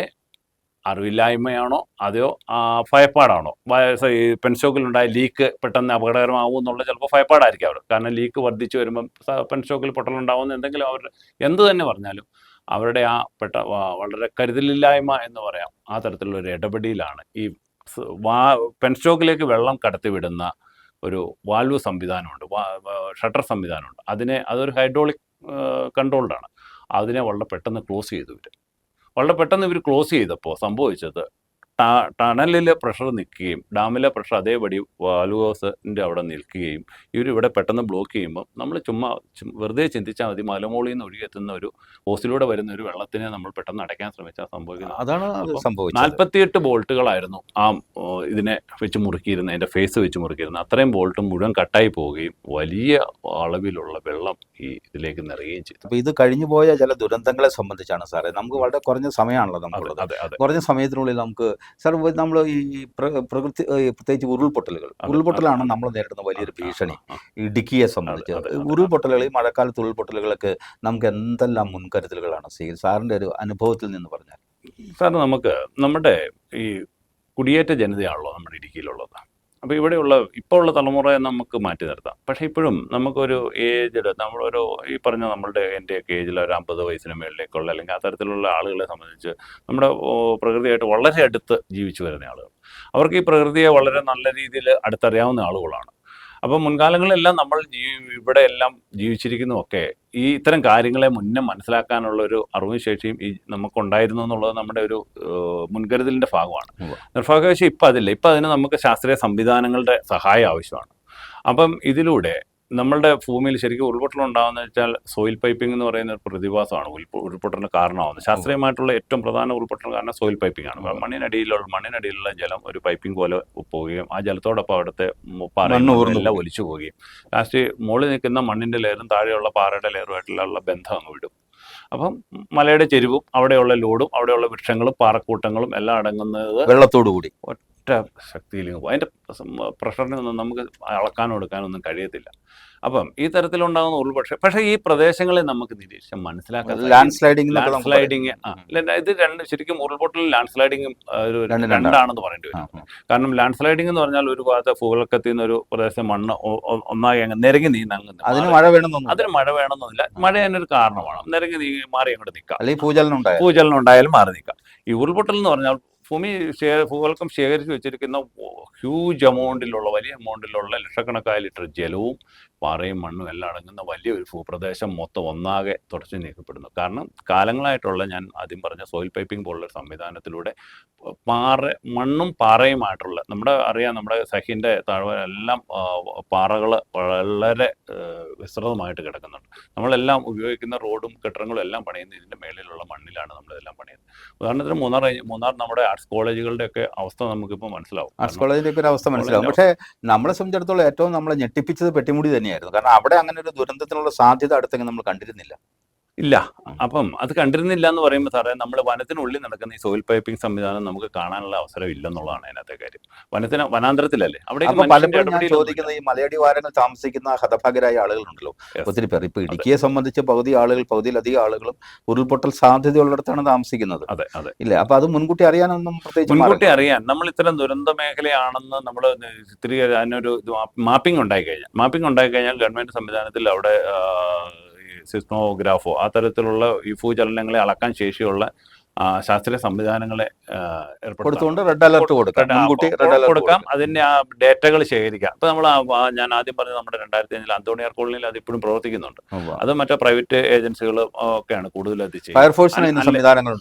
അറിവില്ലായ്മയാണോ അതോ ഭയപ്പാടാണോ, ഈ പെൻസ്റ്റോക്കിലുണ്ടായ ലീക്ക് പെട്ടെന്ന് അപകടകരമാവും എന്നുള്ള ചിലപ്പോൾ ഭയപ്പാടായിരിക്കും അവർ. കാരണം ലീക്ക് വർദ്ധിച്ചു വരുമ്പം പെൻസ്റ്റോക്കിൽ പൊട്ടലുണ്ടാവുന്ന എന്തെങ്കിലും അവർ എന്ത് തന്നെ പറഞ്ഞാലും അവരുടെ ആ വളരെ കരുതലില്ലായ്മ എന്ന് പറയാം, ആ തരത്തിലുള്ള ഒരു ഇടപെടലിലാണ് ഈ പെൻസ്റ്റോക്കിലേക്ക് വെള്ളം കടത്തിവിടുന്ന ഒരു വാൽവ് സംവിധാനമുണ്ട്, ഷട്ടർ സംവിധാനമുണ്ട്. അതൊരു ഹൈഡ്രോളിക് കൺട്രോൾഡാണ്. അതിനെ വളരെ പെട്ടെന്ന് ക്ലോസ് ചെയ്തു ഇവർ. വളരെ പെട്ടെന്ന് ഇവർ ക്ലോസ് ചെയ്തപ്പോൾ സംഭവിച്ചത് ടണലിലെ പ്രഷർ നിൽക്കുകയും ഡാമിലെ പ്രഷർ അതേപടി വാൽവ് ഹൗസിൻ്റെ അവിടെ നിൽക്കുകയും ഇവരിവിടെ പെട്ടെന്ന് ബ്ലോക്ക് ചെയ്യുമ്പോൾ നമ്മൾ ചുമ്മാ വെറുതെ ചിന്തിച്ചാൽ മതി, മലമോളിൽ നിന്ന് ഒഴുകിയെത്തുന്ന ഒരു ഹോസിലൂടെ വരുന്ന ഒരു വെള്ളത്തിനെ നമ്മൾ പെട്ടെന്ന് അടയ്ക്കാൻ ശ്രമിച്ചാൽ സംഭവിക്കുന്നത്. അതാണ് സംഭവിച്ചത്. 48 ബോൾട്ടുകളായിരുന്നു ആ ഇതിനെ വെച്ച് മുറുക്കിയിരുന്നത്, അതിൻ്റെ ഫേസ് വെച്ച് മുറുക്കിയിരുന്നത്. അത്രയും ബോൾട്ടും മുഴുവൻ കട്ടായി പോവുകയും വലിയ അളവിലുള്ള വെള്ളം ഈ ഇതിലേക്ക് നിറയുകയും ചെയ്തു. അപ്പോൾ ഇത് കഴിഞ്ഞു പോയ ചില ദുരന്തങ്ങളെ സംബന്ധിച്ചാണ് സാറേ. നമുക്ക് വളരെ കുറഞ്ഞ സമയമാണല്ലോ നമുക്കുള്ളത്. അതെ അതെ കുറഞ്ഞ സമയത്തിനുള്ളിൽ നമുക്ക് സാർ നമ്മൾ ഈ പ്രകൃതി പ്രത്യേകിച്ച് ഉരുൾപൊട്ടലാണ് നമ്മൾ നേരിടുന്ന വലിയൊരു ഭീഷണി. ഇടുക്കിയെ സംബന്ധിച്ച് ഉരുൾപൊട്ടലുകൾ, ഈ മഴക്കാലത്ത് ഉരുൾപൊട്ടലുകളൊക്കെ നമുക്ക് എന്തെല്ലാം മുൻകരുതലുകളാണ് സാറിൻ്റെ ഒരു അനുഭവത്തിൽ നിന്ന് പറഞ്ഞാൽ? സാർ, നമുക്ക് നമ്മുടെ ഈ കുടിയേറ്റ ജനതയാണല്ലോ നമ്മുടെ ഇടുക്കിയിലുള്ളത്. അപ്പോൾ ഇവിടെയുള്ള ഇപ്പോൾ ഉള്ള തലമുറയെ നമുക്ക് മാറ്റി നിർത്താം. പക്ഷേ ഇപ്പോഴും നമുക്കൊരു ഏജ്ഡ്, നമ്മളൊരു ഈ പറഞ്ഞ നമ്മളുടെ എൻ്റെയൊക്കെ ഏജിൽ ഒരു 50 വയസ്സിന് മേളിലേക്കുള്ള അല്ലെങ്കിൽ അത്തരത്തിലുള്ള ആളുകളെ സംബന്ധിച്ച് നമ്മുടെ പ്രകൃതിയായിട്ട് വളരെ അടുത്ത് ജീവിച്ചു വരുന്ന ആളുകൾ, അവർക്ക് ഈ പ്രകൃതിയെ വളരെ നല്ല രീതിയിൽ അടുത്തറിയാവുന്ന ആളുകളാണ്. അപ്പം മുൻകാലങ്ങളിലെല്ലാം നമ്മൾ ഇവിടെ എല്ലാം ജീവിച്ചിരിക്കുന്നതൊക്കെ ഈ ഇത്തരം കാര്യങ്ങളെ മുന്നേ മനസ്സിലാക്കാനുള്ള ഒരു അറിവും ശേഷിയും ഈ നമുക്കുണ്ടായിരുന്നു എന്നുള്ളത് നമ്മുടെ ഒരു മുൻകരുതലിൻ്റെ ഭാഗമാണ്. നിർഭാഗ്യവശാൽ ഇപ്പം അതില്ല. ഇപ്പം അതിന് നമുക്ക് ശാസ്ത്രീയ സംവിധാനങ്ങളുടെ സഹായം ആവശ്യമാണ്. അപ്പം ഇതിലൂടെ നമ്മളുടെ ഭൂമിയിൽ ശരിക്കും ഉരുൾപൊട്ടൽ ഉണ്ടാകുന്ന വെച്ചാൽ സോയിൽ പൈപ്പിംഗ് എന്ന് പറയുന്ന ഒരു പ്രതിഭാസമാണ് ഉരുൾപൊട്ടലിന് കാരണമാകുന്നത്. ശാസ്ത്രീയമായിട്ടുള്ള ഏറ്റവും പ്രധാന ഉരുൾപൊട്ടൽ കാരണം സോയിൽ പൈപ്പിംഗ് ആണ്. മണ്ണിനടിയിലുള്ള ജലം ഒരു പൈപ്പിംഗ് പോലെ പോവുകയും ആ ജലത്തോടൊപ്പം അവിടുത്തെ പാറയെല്ലാം ഒലിച്ചു പോവുകയും ലാസ്റ്റ് മുകളിൽ നിൽക്കുന്ന മണ്ണിൻ്റെ ലെയറും താഴെയുള്ള പാറയുടെ ലെയറുമായിട്ടുള്ള ബന്ധം അങ്ങ് വിടും. അപ്പം മലയുടെ ചെരുവും അവിടെയുള്ള ലോഡും അവിടെയുള്ള വൃക്ഷങ്ങളും പാറക്കൂട്ടങ്ങളും എല്ലാം അടങ്ങുന്നത് വെള്ളത്തോടു കൂടി ഒറ്റ ശക്തിയിലേക്ക് പോകും. അതിൻ്റെ പ്രഷറിനൊന്നും നമുക്ക് അളക്കാനോ എടുക്കാനൊന്നും കഴിയത്തില്ല. അപ്പം ഈ തരത്തിലുണ്ടാകുന്ന പക്ഷേ ഈ പ്രദേശങ്ങളെ നമുക്ക് നിരീക്ഷിച്ച് മനസ്സിലാക്കാൻ ലാൻഡ് സ്ലൈഡിങ് ഇത് ശരിക്കും ഉരുൾപൊട്ടലും ലാൻഡ് സ്ലൈഡിങ്ങും ഒരു രണ്ടാണെന്ന് പറയേണ്ടി വരും. കാരണം ലാൻഡ് സ്ലൈഡിംഗ് എന്ന് പറഞ്ഞാൽ ഒരു ഭാഗത്തെ ഭൂവൽക്കത്തിൽ നിന്ന് ഒരു പ്രദേശം മണ്ണ് ഒന്നായി അങ്ങ് നിരങ്ങി നീങ്ങുന്നത്. അതിന് മഴ വേണമെന്നൊന്നുമില്ല. മഴ അതിനൊരു കാരണമാണ്. നിരങ്ങി നീങ്ങി മാറി അങ്ങോട്ട് നിൽക്കാം, അല്ലെങ്കിൽ ഭൂചലനം ഉണ്ടായാലും മാറി നിൽക്കാം. ഈ ഉരുൾപൊട്ടൽ എന്ന് പറഞ്ഞാൽ ഭൂവൽക്കം ശേഖരിച്ച് വെച്ചിരിക്കുന്ന വലിയ എമൗണ്ടിലുള്ള ലക്ഷക്കണക്കായ ലിറ്റർ ജലവും പാറയും മണ്ണും എല്ലാം അടങ്ങുന്ന വലിയൊരു ഭൂപ്രദേശം മൊത്തം ഒന്നാകെ തുടച്ചു നീക്കപ്പെടുന്നു. കാരണം കാലങ്ങളായിട്ടുള്ള ഞാൻ ആദ്യം പറഞ്ഞ സോയിൽ പൈപ്പിംഗ് പോലുള്ള സംവിധാനത്തിലൂടെ മണ്ണും പാറയുമായിട്ടുള്ള നമ്മുടെ സഹിൻ്റെ താഴ്വര എല്ലാം പാറകൾ വളരെ വിസ്തൃതമായിട്ട് കിടക്കുന്നുണ്ട്. നമ്മളെല്ലാം ഉപയോഗിക്കുന്ന റോഡും കെട്ടിടങ്ങളും എല്ലാം പണിയുന്നത് ഇതിൻ്റെ മേളിലുള്ള മണ്ണിലാണ് നമ്മളിതെല്ലാം പണിയുന്നത്. ഉദാഹരണത്തിന് മൂന്നാർ നമ്മുടെ ആർട്സ് കോളേജുകളുടെയൊക്കെ അവസ്ഥ നമുക്കിപ്പോൾ മനസ്സിലാവും. ആർട്സ് കോളേജിൻ്റെ ഒരു അവസ്ഥ മനസ്സിലാവും. പക്ഷേ നമ്മളെ സംബന്ധിച്ചിടത്തോളം ഏറ്റവും നമ്മളെ ഞെട്ടിപ്പിച്ചത് പെട്ടിമുടി തന്നെയായിരുന്നു. കാരണം അവിടെ അങ്ങനെ ഒരു ദുരന്തത്തിനുള്ള സാധ്യത അടുത്തെങ്കിൽ നമ്മൾ കണ്ടിരുന്നില്ല. ഇല്ല. അപ്പം അത് കണ്ടിരുന്നില്ല എന്ന് പറയുമ്പോൾ സാറേ, നമ്മൾ വനത്തിനുള്ളിൽ നടക്കുന്ന ഈ സോയിൽ പൈപ്പിംഗ് സംവിധാനം നമുക്ക് കാണാനുള്ള അവസരം ഇല്ലെന്നുള്ളതാണ് അതിനകത്തെ കാര്യം. വനാന്തരത്തിലല്ലേ അവിടെ പലപ്പോഴും ഞാൻ ചോദിക്കുന്നത്, ഈ മലയടിവാരങ്ങൾ താമസിക്കുന്ന ഹതഭാഗ്യരായ ആളുകളുണ്ടല്ലോ ഒത്തിരി പേർ. ഇപ്പൊ ഇടുക്കിയെ സംബന്ധിച്ച് പകുതിയിലധികം ആളുകളും ഉരുൾപൊട്ടൽ സാധ്യതയുള്ളിടത്താണ് താമസിക്കുന്നത്. അതെ അതെ ഇല്ല. അപ്പൊ അത് മുൻകൂട്ടി അറിയാനൊന്നും മുൻകൂട്ടി അറിയാൻ നമ്മൾ ഇത്തരം ദുരന്ത മേഖലയാണെന്ന് നമ്മൾ അതിനൊരു മാപ്പിംഗ് ഉണ്ടായി കഴിഞ്ഞാൽ ഗവൺമെന്റ് സംവിധാനത്തിൽ അവിടെ സിസ്മോഗ്രാഫോ ആ തരത്തിലുള്ള ഈ ഭൂചലനങ്ങളെ അളക്കാൻ ശേഷിയുള്ള ശാസ്ത്രീയ സംവിധാനങ്ങളെ കൊടുത്തുകൊണ്ട് റെഡ് അലർട്ട് കൊടുക്കാം. അതിന്റെ ആ ഡേറ്റകൾ ശേഖരിക്കാം. ഇപ്പൊ നമ്മൾ ഞാൻ ആദ്യം പറഞ്ഞ നമ്മുടെ 2005 അന്തോണിയാർ കോളനിയിൽ അത് ഇപ്പോഴും പ്രവർത്തിക്കുന്നുണ്ട്. അത് മറ്റേ പ്രൈവറ്റ് ഏജൻസികൾ ഒക്കെയാണ് കൂടുതൽ അത് ചെയ്യുന്നത്.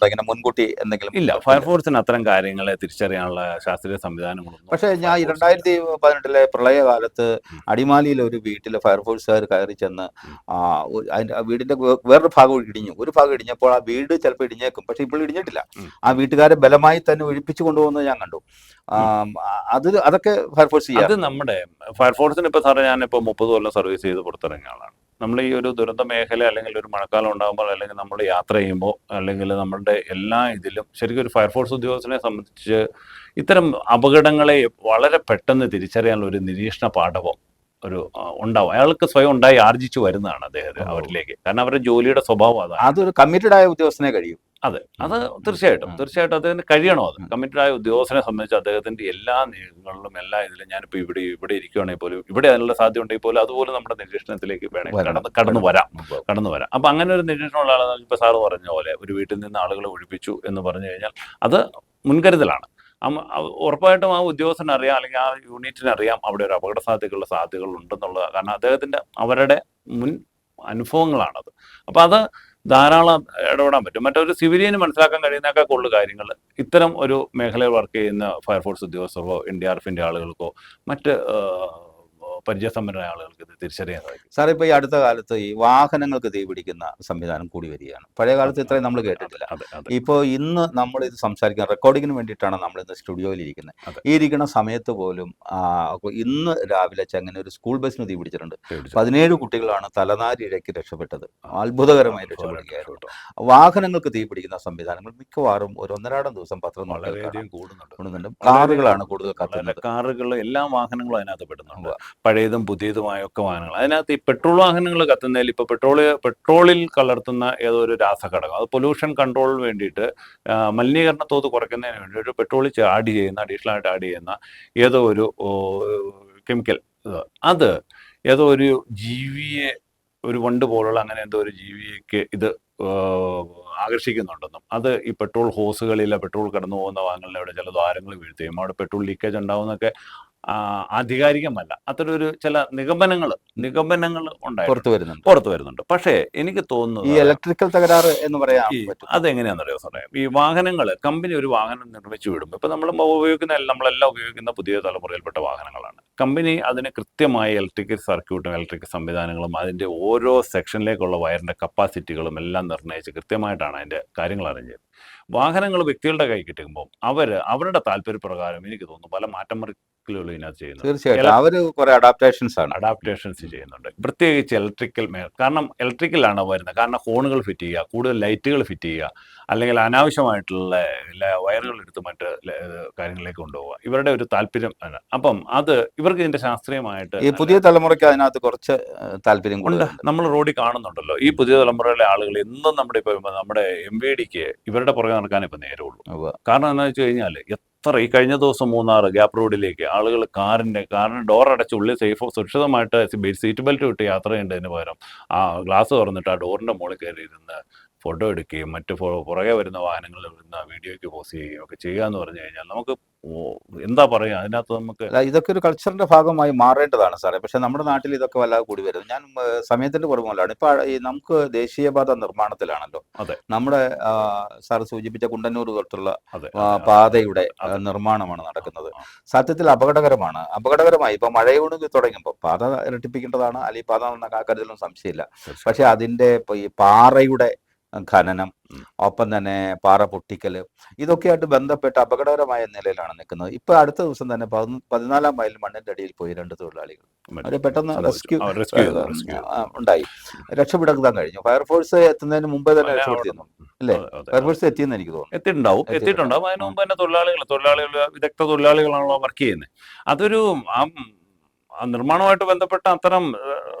ഇല്ല, ഫയർഫോഴ്സിന് അത്തരം കാര്യങ്ങളെ തിരിച്ചറിയാനുള്ള ശാസ്ത്രീയ സംവിധാനങ്ങളൊന്നും. പക്ഷേ ഞാൻ 2018 പ്രളയകാലത്ത് അടിമാലിയിലെ ഒരു വീട്ടിൽ ഫയർഫോഴ്സുകാർ കയറി ചെന്ന് അതിന്റെ വീടിന്റെ വേറൊരു ഭാഗം ഇടിഞ്ഞു. ഒരു ഭാഗം ഇടിഞ്ഞപ്പോൾ ആ വീട് ചിലപ്പോൾ ഇടിഞ്ഞേക്കും, പക്ഷെ ഇപ്പോൾ ഇടിഞ്ഞിട്ടില്ല. ആ വീട്ടുകാരെ ബലമായി തന്നെ ഒഴിപ്പിച്ചു കൊണ്ടുപോകുന്നത് ഞാൻ കണ്ടു. അതൊക്കെ ഫയർഫോഴ്സ് ചെയ്യാം. അത് നമ്മുടെ ഫയർഫോഴ്സിന് ഇപ്പൊ സാറേ, ഞാനിപ്പോൾ 30 കൊല്ലം സർവീസ് ചെയ്ത് പുറത്തിറങ്ങിയ ആളാണ്. നമ്മൾ ഈ ഒരു ദുരന്ത മേഖല അല്ലെങ്കിൽ ഒരു മഴക്കാലം ഉണ്ടാകുമ്പോൾ അല്ലെങ്കിൽ നമ്മൾ യാത്ര ചെയ്യുമ്പോൾ അല്ലെങ്കിൽ നമ്മളുടെ എല്ലാ ഇതിലും ശരിക്കും ഒരു ഫയർഫോഴ്സ് ഉദ്യോഗസ്ഥനെ സംബന്ധിച്ച് ഇത്തരം അപകടങ്ങളെ വളരെ പെട്ടെന്ന് തിരിച്ചറിയാനുള്ള ഒരു നിരീക്ഷണ പാഠവും ഉണ്ടാവും. അയാൾക്ക് സ്വയം ഉണ്ടായി ആർജിച്ചു വരുന്നതാണ് അദ്ദേഹത്തെ അവരിലേക്ക്. കാരണം അവരുടെ ജോലിയുടെ സ്വഭാവം അതാണ്. അതൊരു കമ്മിറ്റഡ് ആയ ഉദ്യോഗസ്ഥനെ കഴിയും. അതെ, അത് തീർച്ചയായിട്ടും അദ്ദേഹത്തിന് കഴിയണോ? അത് കമ്മിറ്റഡ് ആയ ഉദ്യോഗസ്ഥനെ സംബന്ധിച്ച് അദ്ദേഹത്തിന്റെ എല്ലാ നീക്കങ്ങളിലും എല്ലാ ഇതിലും ഞാനിപ്പോൾ ഇവിടെ ഇരിക്കുകയാണെങ്കിൽ പോലും ഇവിടെ അതിനുള്ള സാധ്യത ഉണ്ടെങ്കിൽ പോലും അതുപോലെ നമ്മുടെ നിരീക്ഷണത്തിലേക്ക് വേണമെങ്കിൽ കടന്നു വരാം. അപ്പം അങ്ങനെ ഒരു നിരീക്ഷണമുള്ള ആളാണ്. ഇപ്പോൾ സാറ് പറഞ്ഞ പോലെ ഒരു വീട്ടിൽ നിന്ന് ആളുകളെ ഒഴിപ്പിച്ചു എന്ന് പറഞ്ഞു കഴിഞ്ഞാൽ അത് മുൻകരുതലാണ്. ഉറപ്പായിട്ടും ആ ഉദ്യോഗസ്ഥന് അറിയാം, അല്ലെങ്കിൽ ആ യൂണിറ്റിന് അറിയാം അവിടെ ഒരു അപകട സാധ്യതകൾ ഉണ്ടെന്നുള്ളത്. കാരണം അവരുടെ മുൻ അനുഭവങ്ങളാണത്. അപ്പോൾ അത് ധാരാളം ഇടപെടാൻ പറ്റും. മറ്റൊരു സിവിലിയന് മനസ്സിലാക്കാൻ കഴിയുന്നേക്കാൾ കൂടുതൽ കാര്യങ്ങൾ ഇത്തരം ഒരു മേഖലയിൽ വർക്ക് ചെയ്യുന്ന ഫയർഫോഴ്സ് ഉദ്യോഗസ്ഥർക്കോ NDRFന്റെ ആളുകൾക്കോ മറ്റ് പരിചയസമ്പന്നരായ ആളുകൾക്ക് ഇത് തിരിച്ചറിയാൻ സാധിക്കും. സാർ, ഇപ്പോൾ ഈ അടുത്ത കാലത്ത് ഈ വാഹനങ്ങൾക്ക് തീ പിടിക്കുന്ന സംവിധാനം കൂടി വരികയാണ്. പഴയ കാലത്ത് ഇത്രയും നമ്മൾ അതെ കേട്ടിട്ടില്ല. അതെ അതെ ഇപ്പോൾ ഇന്ന് നമ്മൾ ഇത് സംസാരിക്കാൻ റെക്കോർഡിങ്ങിന് വേണ്ടിയിട്ടാണ് നമ്മൾ ഇന്ന് സ്റ്റുഡിയോയിൽ ഇരിക്കുന്നത്. അതെ ഈ ഇരിക്കുന്ന സമയത്ത് പോലും അപ്പോൾ ഇന്ന് രാവിലെ ചെങ്ങനെ ഒരു സ്കൂൾ ബസ്സിന് തീ പിടിച്ചിട്ടുണ്ട്. പേടിച്ചു. 17 കുട്ടികളാണ് തലനാരി ഇഴയ്ക്ക് രക്ഷപ്പെട്ടത്. അത്ഭുതകരമായി രക്ഷപ്പെടുകയായിരുന്നു. കേട്ടോ. വാഹനങ്ങൾക്ക് തീ പിടിക്കുന്ന സംവിധാനങ്ങൾ മിക്കവാറും ഒരു ഒന്നരാടം ദിവസം പത്രം വളരെയധികം കൂടുന്നുണ്ട്. കാറുകളാണ് കൂടുതൽ വളരെ കത്തുന്നത്. കാറുകൾ എല്ലാ വാഹനങ്ങളും അതിനകത്ത് പെടുന്നുണ്ട്. പഴയതും പുതിയതുമായ ഒക്കെ വാഹനങ്ങൾ. അതിനകത്ത് ഈ പെട്രോൾ വാഹനങ്ങൾ കത്തുന്നതിൽ ഇപ്പോൾ പെട്രോളിൽ കലർത്തുന്ന ഏതോ ഒരു രാസഘടകം, അത് പൊല്യൂഷൻ കൺട്രോളിന് വേണ്ടിയിട്ട് മലിനീകരണ തോത് കുറയ്ക്കുന്നതിന് വേണ്ടി ഒരു പെട്രോളിൽ അഡീഷണൽ ആയിട്ട് ആഡ് ചെയ്യുന്ന ഏതോ ഒരു കെമിക്കൽ, അത് ഏതോ ഒരു ജീവിയെ, ഒരു വണ്ട് പോലുള്ള അങ്ങനെ എന്തോ ഒരു ജീവിക്ക് ഇത് ആകർഷിക്കുന്നുണ്ടെന്നും, അത് ഈ പെട്രോൾ ഹോസുകളിലെ പെട്രോൾ കടന്നു പോകുന്ന വാഹനങ്ങളുടെ അവിടെ ചില ദ്വാരങ്ങൾ വീഴ്ത്തുകയും അവിടെ പെട്രോൾ ലീക്കേജ് ഉണ്ടാവുന്നൊക്കെ ആധികാരികമല്ല. അത്തരൊരു ചില നിഗമനങ്ങൾ പുറത്തു പുറത്തു വരുന്നുണ്ട്. പക്ഷേ എനിക്ക് ഈ തോന്നുന്നത് ഇലക്ട്രിക്കൽ തകരാറ് എന്ന് പറയാൻ പറ്റും. അതെങ്ങനെയാണെന്നറിയോ സാറേ, ഈ വാഹനങ്ങൾ കമ്പനി ഒരു വാഹനം നിർമ്മിച്ചു വിടുമ്പോൾ, ഇപ്പം നമ്മളെല്ലാം ഉപയോഗിക്കുന്ന പുതിയ തലമുറയിൽപ്പെട്ട വാഹനങ്ങളാണ്. കമ്പനി അതിന് കൃത്യമായ ഇലക്ട്രിക്കൽ സർക്യൂട്ടും ഇലക്ട്രിക്കൽ സംവിധാനങ്ങളും അതിൻ്റെ ഓരോ സെക്ഷനിലേക്കുള്ള വയറിൻ്റെ കപ്പാസിറ്റികളും എല്ലാം നിർണ്ണയിച്ച് കൃത്യമായിട്ടാണ് അതിൻ്റെ കാര്യങ്ങൾ അറേഞ്ച് ചെയ്യുന്നത്. വാഹനങ്ങൾ വ്യക്തികളുടെ കൈ കിട്ടുമ്പോൾ അവരുടെ താല്പര്യപ്രകാരം എനിക്ക് തോന്നുന്നു പല മാറ്റമറിക്കലുകളും ഇതിനകത്ത് ചെയ്യുന്നുണ്ട്. തീർച്ചയായിട്ടും അവര് കുറെ അഡാപ്റ്റേഷൻസ് ചെയ്യുന്നുണ്ട്, പ്രത്യേകിച്ച് ഇലക്ട്രിക്കൽ കാരണം ഇലക്ട്രിക്കലാണ് വരുന്നത്. കാരണം ഹോണുകൾ ഫിറ്റ് ചെയ്യുക, കൂടുതൽ ലൈറ്റുകൾ ഫിറ്റ് ചെയ്യുക, അല്ലെങ്കിൽ അനാവശ്യമായിട്ടുള്ള വയറുകൾ എടുത്ത് മറ്റ് കാര്യങ്ങളിലേക്ക് കൊണ്ടുപോകുക, ഇവരുടെ ഒരു താല്പര്യം ആണ്. അപ്പം അത് ഇവർക്ക് ഇതിന്റെ ശാസ്ത്രീയമായിട്ട് ഈ പുതിയ തലമുറയ്ക്ക് അതിനകത്ത് കുറച്ച് താല്പര്യം ഉണ്ട്. നമ്മൾ റോഡിൽ കാണുന്നുണ്ടല്ലോ ഈ പുതിയ തലമുറയിലെ ആളുകൾ എന്നും നമ്മുടെ MVDക്ക് ഇവരുടെ പുറകെ നടക്കാൻ ഇപ്പം നേരമുള്ളൂ. കാരണം എന്താണെന്ന് വെച്ച് കഴിഞ്ഞാൽ ഈ കഴിഞ്ഞ ദിവസം മൂന്നാർ ഗ്യാപ്പ് റോഡിലേക്ക് ആളുകൾ കാറിന് ഡോർ അടച്ച് ഉള്ളിൽ സുരക്ഷിതമായിട്ട് സീറ്റ് ബെൽറ്റ് ഇട്ട് യാത്ര ചെയ്യേണ്ടതിന് പകരം ആ ഗ്ലാസ് തുറന്നിട്ട് ആ ഡോറിന്റെ മുകളിൽ കയറി ഇരുന്ന് ഫോട്ടോ എടുക്കുകയും മറ്റ് പുറകെ വരുന്ന വാഹനങ്ങളിൽ വരുന്ന വീഡിയോയ്ക്ക് പോസ്റ്റ് ചെയ്യുകയും ഒക്കെ ചെയ്യുക എന്ന് പറഞ്ഞു കഴിഞ്ഞാൽ നമുക്ക് എന്താ പറയുക, അതിനകത്ത് നമുക്ക് ഇതൊക്കെ ഒരു കൾച്ചറിന്റെ ഭാഗമായി മാറേണ്ടതാണ് സാറേ. പക്ഷെ നമ്മുടെ നാട്ടിൽ ഇതൊക്കെ വല്ലാതെ കൂടി വരുന്നു. ഞാൻ സമയത്തിന്റെ കുറവുമല്ലാണ്. ഇപ്പൊ നമുക്ക് ദേശീയപാത നിർമ്മാണത്തിലാണല്ലോ. നമ്മുടെ സാർ സൂചിപ്പിച്ച കുണ്ടന്നൂർ തൊട്ടുള്ള പാതയുടെ നിർമ്മാണമാണ് നടക്കുന്നത്. സത്യത്തിൽ അപകടകരമായി ഇപ്പൊ മഴയോട് തുടങ്ങുമ്പോൾ പാത ഇരട്ടിപ്പിക്കേണ്ടതാണ്, അല്ലെങ്കിൽ പാത നന്നാക്കാതിലൊന്നും സംശയമില്ല. പക്ഷെ അതിന്റെ ഈ പാറയുടെ ഖനനം, ഒപ്പം തന്നെ പാറ പൊട്ടിക്കല്, ഇതൊക്കെയായിട്ട് ബന്ധപ്പെട്ട് അപകടകരമായ നിലയിലാണ് നിൽക്കുന്നത്. ഇപ്പൊ അടുത്ത ദിവസം തന്നെ 14-ാം മൈലിൽ മണ്ണിന്റെ അടിയിൽ പോയി 2 തൊഴിലാളികൾ. അവര് പെട്ടെന്ന് റെസ്ക്യൂ ഉണ്ടായി, രക്ഷപ്പെടുത്താൻ കഴിഞ്ഞു. ഫയർഫോഴ്സ് എത്തുന്നതിന് മുമ്പേ തന്നെ രക്ഷപ്പെടുത്തിയിരുന്നു അല്ലേ? ഫയർഫോഴ്സ് എത്തിയെന്ന് എനിക്ക് തോന്നുന്നു. എത്തിയിട്ടുണ്ടാവും. അതിന് മുമ്പ് തന്നെ തൊഴിലാളികൾ വിദഗ്ധ തൊഴിലാളികളാണല്ലോ വർക്ക് ചെയ്യുന്നത്. അതൊരു നിർമ്മാണവുമായിട്ട് ബന്ധപ്പെട്ട അത്തരം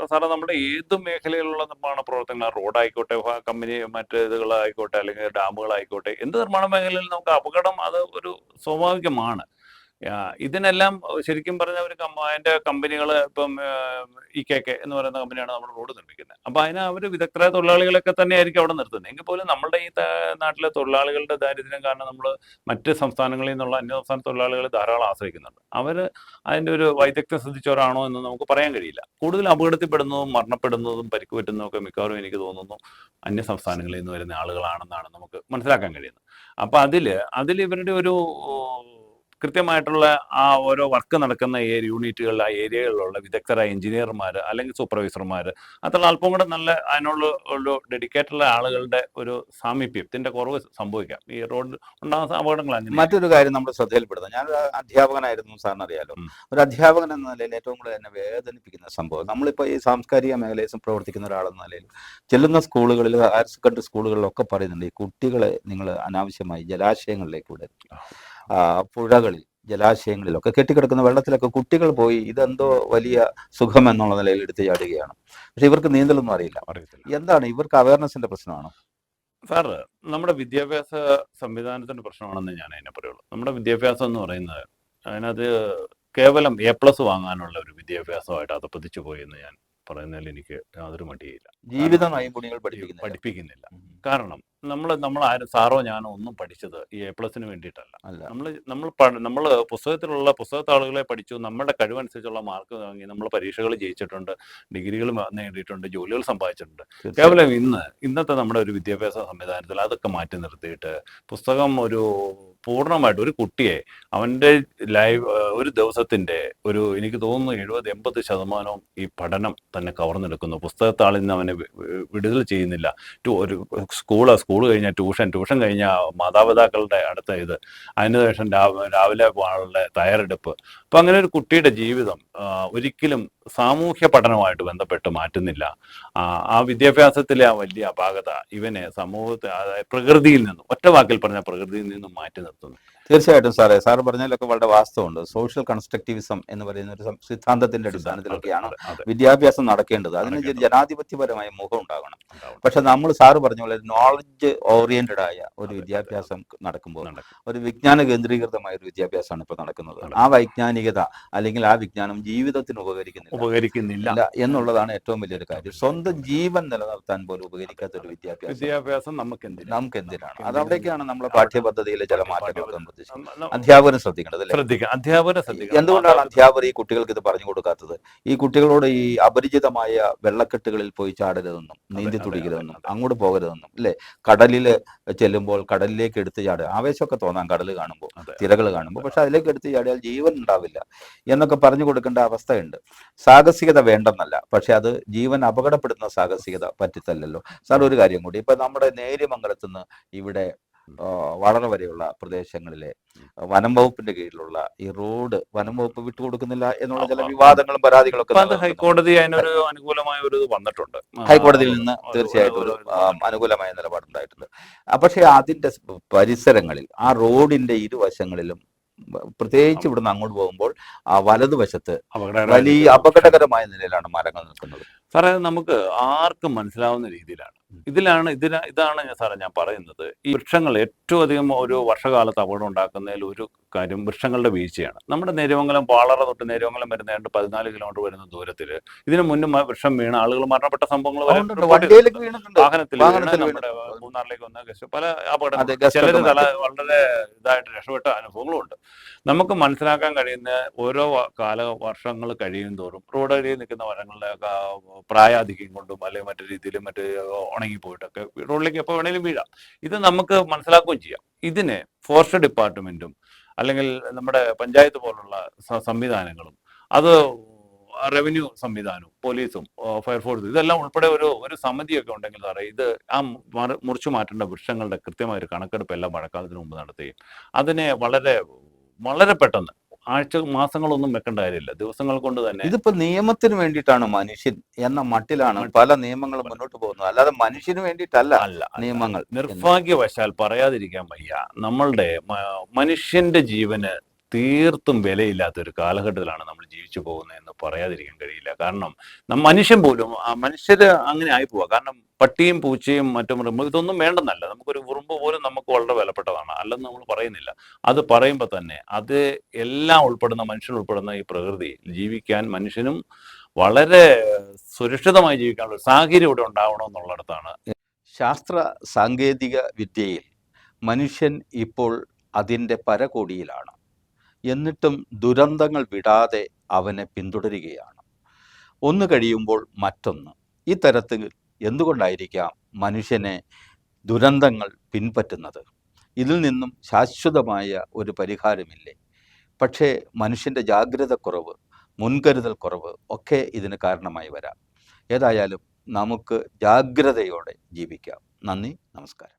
സാറേ നമ്മുടെ ഏത് മേഖലയിലുള്ള നിർമ്മാണ പ്രവർത്തനങ്ങൾ, റോഡായിക്കോട്ടെ, കമ്പനി മറ്റ് ഇതുകളായിക്കോട്ടെ, അല്ലെങ്കിൽ ഡാമുകളായിക്കോട്ടെ, എന്ത് നിർമ്മാണ മേഖലയിൽ നമുക്ക് അപകടം അത് ഒരു സ്വാഭാവികമാണ്. ഇതിനെല്ലാം ശരിക്കും പറഞ്ഞ അതിൻ്റെ കമ്പനികൾ ഇപ്പം EKK എന്ന് പറയുന്ന കമ്പനിയാണ് നമ്മുടെ റോഡ് നിർമ്മിക്കുന്നത്. അപ്പോൾ അവർ വിദഗ്ധരായ തൊഴിലാളികളൊക്കെ തന്നെ ആയിരിക്കും അവിടെ നിർത്തുന്നത്. എങ്കിൽ പോലും നമ്മുടെ ഈ നാട്ടിലെ തൊഴിലാളികളുടെ ദാരിദ്ര്യം കാരണം നമ്മൾ മറ്റ് സംസ്ഥാനങ്ങളിൽ നിന്നുള്ള അന്യസംസ്ഥാന തൊഴിലാളികൾ ധാരാളം ആശ്രയിക്കുന്നുണ്ട്. അവർ അതിൻ്റെ ഒരു വൈദഗ്ധ്യം ശ്രദ്ധിച്ചവരാണോ എന്ന് നമുക്ക് പറയാൻ കഴിയില്ല. കൂടുതൽ അപകടത്തിൽപ്പെടുന്നതും മരണപ്പെടുന്നതും പരിക്ക് പറ്റുന്നതും ഒക്കെ മിക്കവാറും എനിക്ക് തോന്നുന്നു അന്യ സംസ്ഥാനങ്ങളിൽ നിന്ന് വരുന്ന ആളുകളാണെന്നാണ് നമുക്ക് മനസ്സിലാക്കാൻ കഴിയുന്നത്. അപ്പോൾ അതിൽ ഇവരുടെ ഒരു കൃത്യമായിട്ടുള്ള ആ ഓരോ വർക്ക് നടക്കുന്ന യൂണിറ്റുകളിൽ ആ ഏരിയകളിലുള്ള വിദഗ്ധരായ എഞ്ചിനീയർമാർ അല്ലെങ്കിൽ സൂപ്പർവൈസർമാർ, അത്ര അല്പം കൂടെ നല്ല അതിനുള്ള ഒരു ഡെഡിക്കേറ്റഡ് ആളുകളുടെ ഒരു സാമീപ്യത്തിന്റെ കുറവ് സംഭവിക്കാം. ഈ റോഡ് ഉണ്ടാകുന്ന അപകടങ്ങൾ. മറ്റൊരു കാര്യം നമ്മൾ ശ്രദ്ധയിൽപ്പെടുന്നത്, ഞാനൊരു അധ്യാപകനായിരുന്നു, സാറിന് അറിയാലോ. ഒരു അധ്യാപകൻ എന്ന നിലയിൽ ഏറ്റവും കൂടുതൽ എന്നെ വേദനിപ്പിക്കുന്ന സംഭവം, നമ്മളിപ്പോൾ ഈ സാംസ്കാരിക മേഖലയിൽ പ്രവർത്തിക്കുന്ന ഒരാളെന്ന നിലയിൽ ചെല്ലുന്ന സ്കൂളുകളിൽ, ഹയർ സെക്കൻഡറി സ്കൂളുകളിലൊക്കെ പറയുന്നുണ്ട്, ഈ കുട്ടികളെ നിങ്ങൾ അനാവശ്യമായി ജലാശയങ്ങളിലേക്ക് വിടരുത്. പുഴകളിൽ, ജലാശയങ്ങളിലൊക്കെ കെട്ടിക്കിടക്കുന്ന വെള്ളത്തിലൊക്കെ കുട്ടികൾ പോയി ഇതെന്തോ വലിയ സുഖം എന്നുള്ള നിലയിൽ എടുത്ത് ചാടുകയാണ്. പക്ഷെ ഇവർക്ക് നീന്തലൊന്നും അറിയില്ല. എന്താണ് ഇവർക്ക് അവയർനെസിന്റെ പ്രശ്നമാണോ? സാർ, നമ്മുടെ വിദ്യാഭ്യാസ സംവിധാനത്തിന്റെ പ്രശ്നമാണെന്ന് ഞാൻ അതിനെ പറയുള്ളൂ. നമ്മുടെ വിദ്യാഭ്യാസം എന്ന് പറയുന്നത് അതിനകത്ത് കേവലം A+ വാങ്ങാനുള്ള ഒരു വിദ്യാഭ്യാസമായിട്ട് അതപ്പതിച്ചു പോയി എന്ന് ഞാൻ പറയുന്നതിൽ എനിക്ക് യാതൊരു മടിയില്ല. ജീവിത നൈപുണ്യങ്ങൾ പഠിപ്പിക്കുന്നില്ല. പഠിപ്പിക്കുന്നില്ല. ഉം. കാരണം നമ്മൾ ആരും സാറോ ഞാനോ ഒന്നും പഠിച്ചത് ഈ A+ന് വേണ്ടിയിട്ടല്ല. അല്ല. നമ്മൾ പുസ്തകത്തിലുള്ള പുസ്തകത്താളുകളെ പഠിച്ചു, നമ്മുടെ കഴിവനുസരിച്ചുള്ള മാർക്ക് വാങ്ങി, നമ്മൾ പരീക്ഷകൾ ജയിച്ചിട്ടുണ്ട്, ഡിഗ്രികൾ നേടിയിട്ടുണ്ട്, ജോലികൾ സമ്പാദിച്ചിട്ടുണ്ട്. തീർച്ചയായും. കേവലം ഇന്നത്തെ നമ്മുടെ ഒരു വിദ്യാഭ്യാസ സംവിധാനത്തിൽ അതൊക്കെ മാറ്റി നിർത്തിയിട്ട് പുസ്തകം പൂർണ്ണമായിട്ട് ഒരു കുട്ടിയെ അവൻ്റെ ഒരു ദിവസത്തിൻ്റെ എനിക്ക് തോന്നുന്നു 70-80% ഈ പഠനം തന്നെ കവർന്നെടുക്കുന്നു. പുസ്തകത്താളിൽ നിന്ന് അവനെ വിടുതൽ ചെയ്യുന്നില്ല. സ്കൂൾ കഴിഞ്ഞാൽ ട്യൂഷൻ കഴിഞ്ഞാൽ മാതാപിതാക്കളുടെ അടുത്ത അതിനുശേഷം രാവിലെ പോകാനുള്ള തയ്യാറെടുപ്പ്. അപ്പം അങ്ങനെ ഒരു കുട്ടിയുടെ ജീവിതം ഒരിക്കലും സാമൂഹ്യ പഠനവുമായിട്ട് ബന്ധപ്പെട്ട് മാറ്റുന്നില്ല. ആ വിദ്യാഭ്യാസത്തിലെ ആ വലിയ അപാകത ഇവനെ സമൂഹത്തെ, അതായത് പ്രകൃതിയിൽ നിന്നും, ഒറ്റ വാക്കിൽ പറഞ്ഞ പ്രകൃതിയിൽ നിന്നും മാറ്റി നിർത്തുന്നു. തീർച്ചയായിട്ടും സാറ് പറഞ്ഞതിലൊക്കെ വളരെ വാസ്തവമുണ്ട്. സോഷ്യൽ കൺസ്ട്രക്റ്റിവിസം എന്ന് പറയുന്ന ഒരു സിദ്ധാന്തത്തിന്റെ അടിസ്ഥാനത്തിലൊക്കെയാണ് വിദ്യാഭ്യാസം നടക്കേണ്ടത്. അതിന് ജനാധിപത്യപരമായ മുഖം ഉണ്ടാകണം. പക്ഷെ സാറ് പറഞ്ഞ പോലെ നോളജ് ഓറിയന്റഡ് ആയ ഒരു വിദ്യാഭ്യാസം നടക്കുമ്പോൾ ഒരു വിജ്ഞാന കേന്ദ്രീകൃതമായ ഒരു വിദ്യാഭ്യാസമാണ് ഇപ്പോൾ നടക്കുന്നത്. ആ വൈജ്ഞാനികത അല്ലെങ്കിൽ ആ വിജ്ഞാനം ജീവിതത്തിന് ഉപകരിക്കുന്നില്ല എന്നുള്ളതാണ് ഏറ്റവും വലിയൊരു കാര്യം. സ്വന്തം ജീവൻ നിലനിർത്താൻ പോലും ഉപകരിക്കാത്ത ഒരു വിദ്യാഭ്യാസം നമുക്ക് എന്തിനാണ്? അതവിടേക്കാണ് നമ്മുടെ പാഠ്യപദ്ധതിയിലെ ചില മാറ്റങ്ങളൊക്കെ അധ്യാപകരും ശ്രദ്ധിക്കേണ്ടത്. എന്തുകൊണ്ടാണ് അധ്യാപകർ ഈ കുട്ടികൾക്ക് ഇത് പറഞ്ഞു കൊടുക്കാത്തത്? ഈ കുട്ടികളോട് ഈ അപരിചിതമായ വെള്ളക്കെട്ടുകളിൽ പോയി ചാടരുതെന്നും നീന്തി തുടിക്കരുതെന്നും അങ്ങോട്ട് പോകരുതെന്നും, അല്ലെ? കടലിൽ ചെല്ലുമ്പോൾ കടലിലേക്ക് എടുത്തു ചാടുക, ആവേശമൊക്കെ തോന്നാം കടൽ കാണുമ്പോൾ, തിരകൾ കാണുമ്പോൾ, പക്ഷെ അതിലേക്ക് എടുത്തു ചാടിയാൽ ജീവൻ ഉണ്ടാവില്ല എന്നൊക്കെ പറഞ്ഞു കൊടുക്കേണ്ട അവസ്ഥയുണ്ട്. സാഹസികത വേണ്ടെന്നല്ല, പക്ഷെ അത് ജീവൻ അപകടപ്പെടുന്ന സാഹസികത പറ്റിത്തല്ലല്ലോ. സാർ ഒരു കാര്യം കൂടി, ഇപ്പൊ നമ്മുടെ നേര്യമംഗലത്തുനിന്ന് ഇവിടെ വളരെ വരെയുള്ള പ്രദേശങ്ങളിലെ വനം വകുപ്പിന്റെ കീഴിലുള്ള ഈ റോഡ് വനം വകുപ്പ് വിട്ടുകൊടുക്കുന്നില്ല എന്നുള്ള ചില വിവാദങ്ങളും പരാതികളൊക്കെ ഹൈക്കോടതി അതിനൊരു അനുകൂലമായ ഒരു വന്നിട്ടുണ്ട്. ഹൈക്കോടതിയിൽ നിന്ന് തീർച്ചയായിട്ടും ഒരു അനുകൂലമായ നിലപാടുണ്ടായിട്ടുണ്ട്. പക്ഷേ അതിന്റെ പരിസരങ്ങളിൽ ആ റോഡിന്റെ ഇരുവശങ്ങളിലും, പ്രത്യേകിച്ച് ഇവിടുന്ന് അങ്ങോട്ട് പോകുമ്പോൾ ആ വലതുവശത്ത് വലിയ അപകടകരമായ നിലയിലാണ് മരങ്ങൾ നിൽക്കുന്നത്. സാറേ, നമുക്ക് ആർക്കും മനസ്സിലാവുന്ന രീതിയിലാണ് ഇതാണ് ഞാൻ പറയുന്നത്. ഈ വൃക്ഷങ്ങൾ ഏറ്റവും അധികം ഒരു വർഷകാലത്ത് അപകടം ഉണ്ടാക്കുന്നതിൽ ഒരു കാര്യം വൃക്ഷങ്ങളുടെ വീഴ്ചയാണ്. നമ്മുടെ നേര്യമംഗലം പാളറ തൊട്ട് നേര്യമംഗലം വരുന്ന 14 കിലോമീറ്റർ വരുന്ന ദൂരത്തിൽ ഇതിനു മുന്നും വൃക്ഷം വീണ ആളുകൾ മരണപ്പെട്ട സംഭവങ്ങൾ വാഹനത്തിൽ നമ്മുടെ മൂന്നാറിലേക്ക് വന്ന പല അപകടങ്ങൾ, ചിലർ വളരെ ഇതായിട്ട് രക്ഷപ്പെട്ട അനുഭവങ്ങളും ഉണ്ട്. നമുക്ക് മനസ്സിലാക്കാൻ കഴിയുന്ന ഓരോ വർഷങ്ങൾ കഴിയും തോറും റോഡരിയിൽ നിൽക്കുന്ന മരങ്ങളുടെ പ്രായാധിക്യം കൊണ്ടും അല്ലെങ്കിൽ മറ്റു രീതിയിലും ഉണങ്ങിപ്പോയിട്ടൊക്കെ റോഡിലേക്ക് എപ്പോൾ വേണേലും വീഴാം. ഇത് നമുക്ക് മനസ്സിലാക്കുകയും ചെയ്യാം. ഇതിന് ഫോറസ്റ്റ് ഡിപ്പാർട്ട്മെന്റും അല്ലെങ്കിൽ നമ്മുടെ പഞ്ചായത്ത് പോലുള്ള സംവിധാനങ്ങളും, അത് റവന്യൂ സംവിധാനവും, പോലീസും, ഫയർഫോഴ്സും, ഇതെല്ലാം ഉൾപ്പെടെ ഒരു സമിതിയൊക്കെ ഉണ്ടെങ്കിൽ സാറേ, ഇത് ആ മുറിച്ചു മാറ്റേണ്ട വൃക്ഷങ്ങളുടെ കൃത്യമായ ഒരു കണക്കെടുപ്പ് എല്ലാം മഴക്കാലത്തിന് മുമ്പ് നടത്തുകയും അതിനെ വളരെ വളരെ പെട്ടെന്ന്, മാസങ്ങളൊന്നും വെക്കേണ്ട കാര്യമില്ല, ദിവസങ്ങൾ കൊണ്ട് തന്നെ. ഇതിപ്പോ നിയമത്തിന് വേണ്ടിയിട്ടാണ് മനുഷ്യൻ എന്ന മട്ടിലാണ് പല നിയമങ്ങളും മുന്നോട്ട് പോകുന്നത്, അല്ലാതെ മനുഷ്യന് വേണ്ടിയിട്ടല്ല നിയമങ്ങൾ. നിർഭാഗ്യവശാൽ പറയാതിരിക്കാൻ വയ്യ, നമ്മളുടെ മനുഷ്യന്റെ ജീവന് തീർത്തും വിലയില്ലാത്ത ഒരു കാലഘട്ടത്തിലാണ് നമ്മൾ ജീവിച്ചു പോകുന്നതെന്ന് പറയാതിരിക്കാൻ കഴിയില്ല. കാരണം മനുഷ്യൻ പോലും, മനുഷ്യര് അങ്ങനെ ആയിപ്പോവാ. കാരണം പട്ടിയും പൂച്ചയും മറ്റും ഇതൊന്നും വേണ്ടെന്നല്ല, നമുക്കൊരു ഉറുമ്പ് പോലും നമുക്ക് വളരെ വിലപ്പെട്ടതാണ്, അല്ലെന്ന് നമ്മൾ പറയുന്നില്ല. അത് പറയുമ്പോൾ തന്നെ അത് എല്ലാം ഉൾപ്പെടുന്ന, മനുഷ്യൻ ഉൾപ്പെടുന്ന ഈ പ്രകൃതി ജീവിക്കാൻ, മനുഷ്യനും വളരെ സുരക്ഷിതമായി ജീവിക്കാനുള്ള സാഹചര്യം ഇവിടെ ഉണ്ടാവണമെന്നുള്ളിടത്താണ്. ശാസ്ത്ര സാങ്കേതിക വിദ്യയിൽ മനുഷ്യൻ ഇപ്പോൾ അതിൻ്റെ പരകോടിയിലാണ്. എന്നിട്ടും ദുരന്തങ്ങൾ വിടാതെ അവനെ പിന്തുടരുകയാണ്. ഒന്ന് കഴിയുമ്പോൾ മറ്റൊന്ന്. ഈ തരത്തിൽ എന്തുകൊണ്ടായിരിക്കാം മനുഷ്യനെ ദുരന്തങ്ങൾ പിൻപറ്റുന്നത്? ഇതിൽ നിന്നും ശാശ്വതമായ ഒരു പരിഹാരമില്ലേ? പക്ഷേ മനുഷ്യൻ്റെ ജാഗ്രതക്കുറവ്, മുൻകരുതൽ കുറവ് ഒക്കെ ഇതിന് കാരണമായി വരാം. ഏതായാലും നമുക്ക് ജാഗ്രതയോടെ ജീവിക്കാം. നന്ദി, നമസ്കാരം.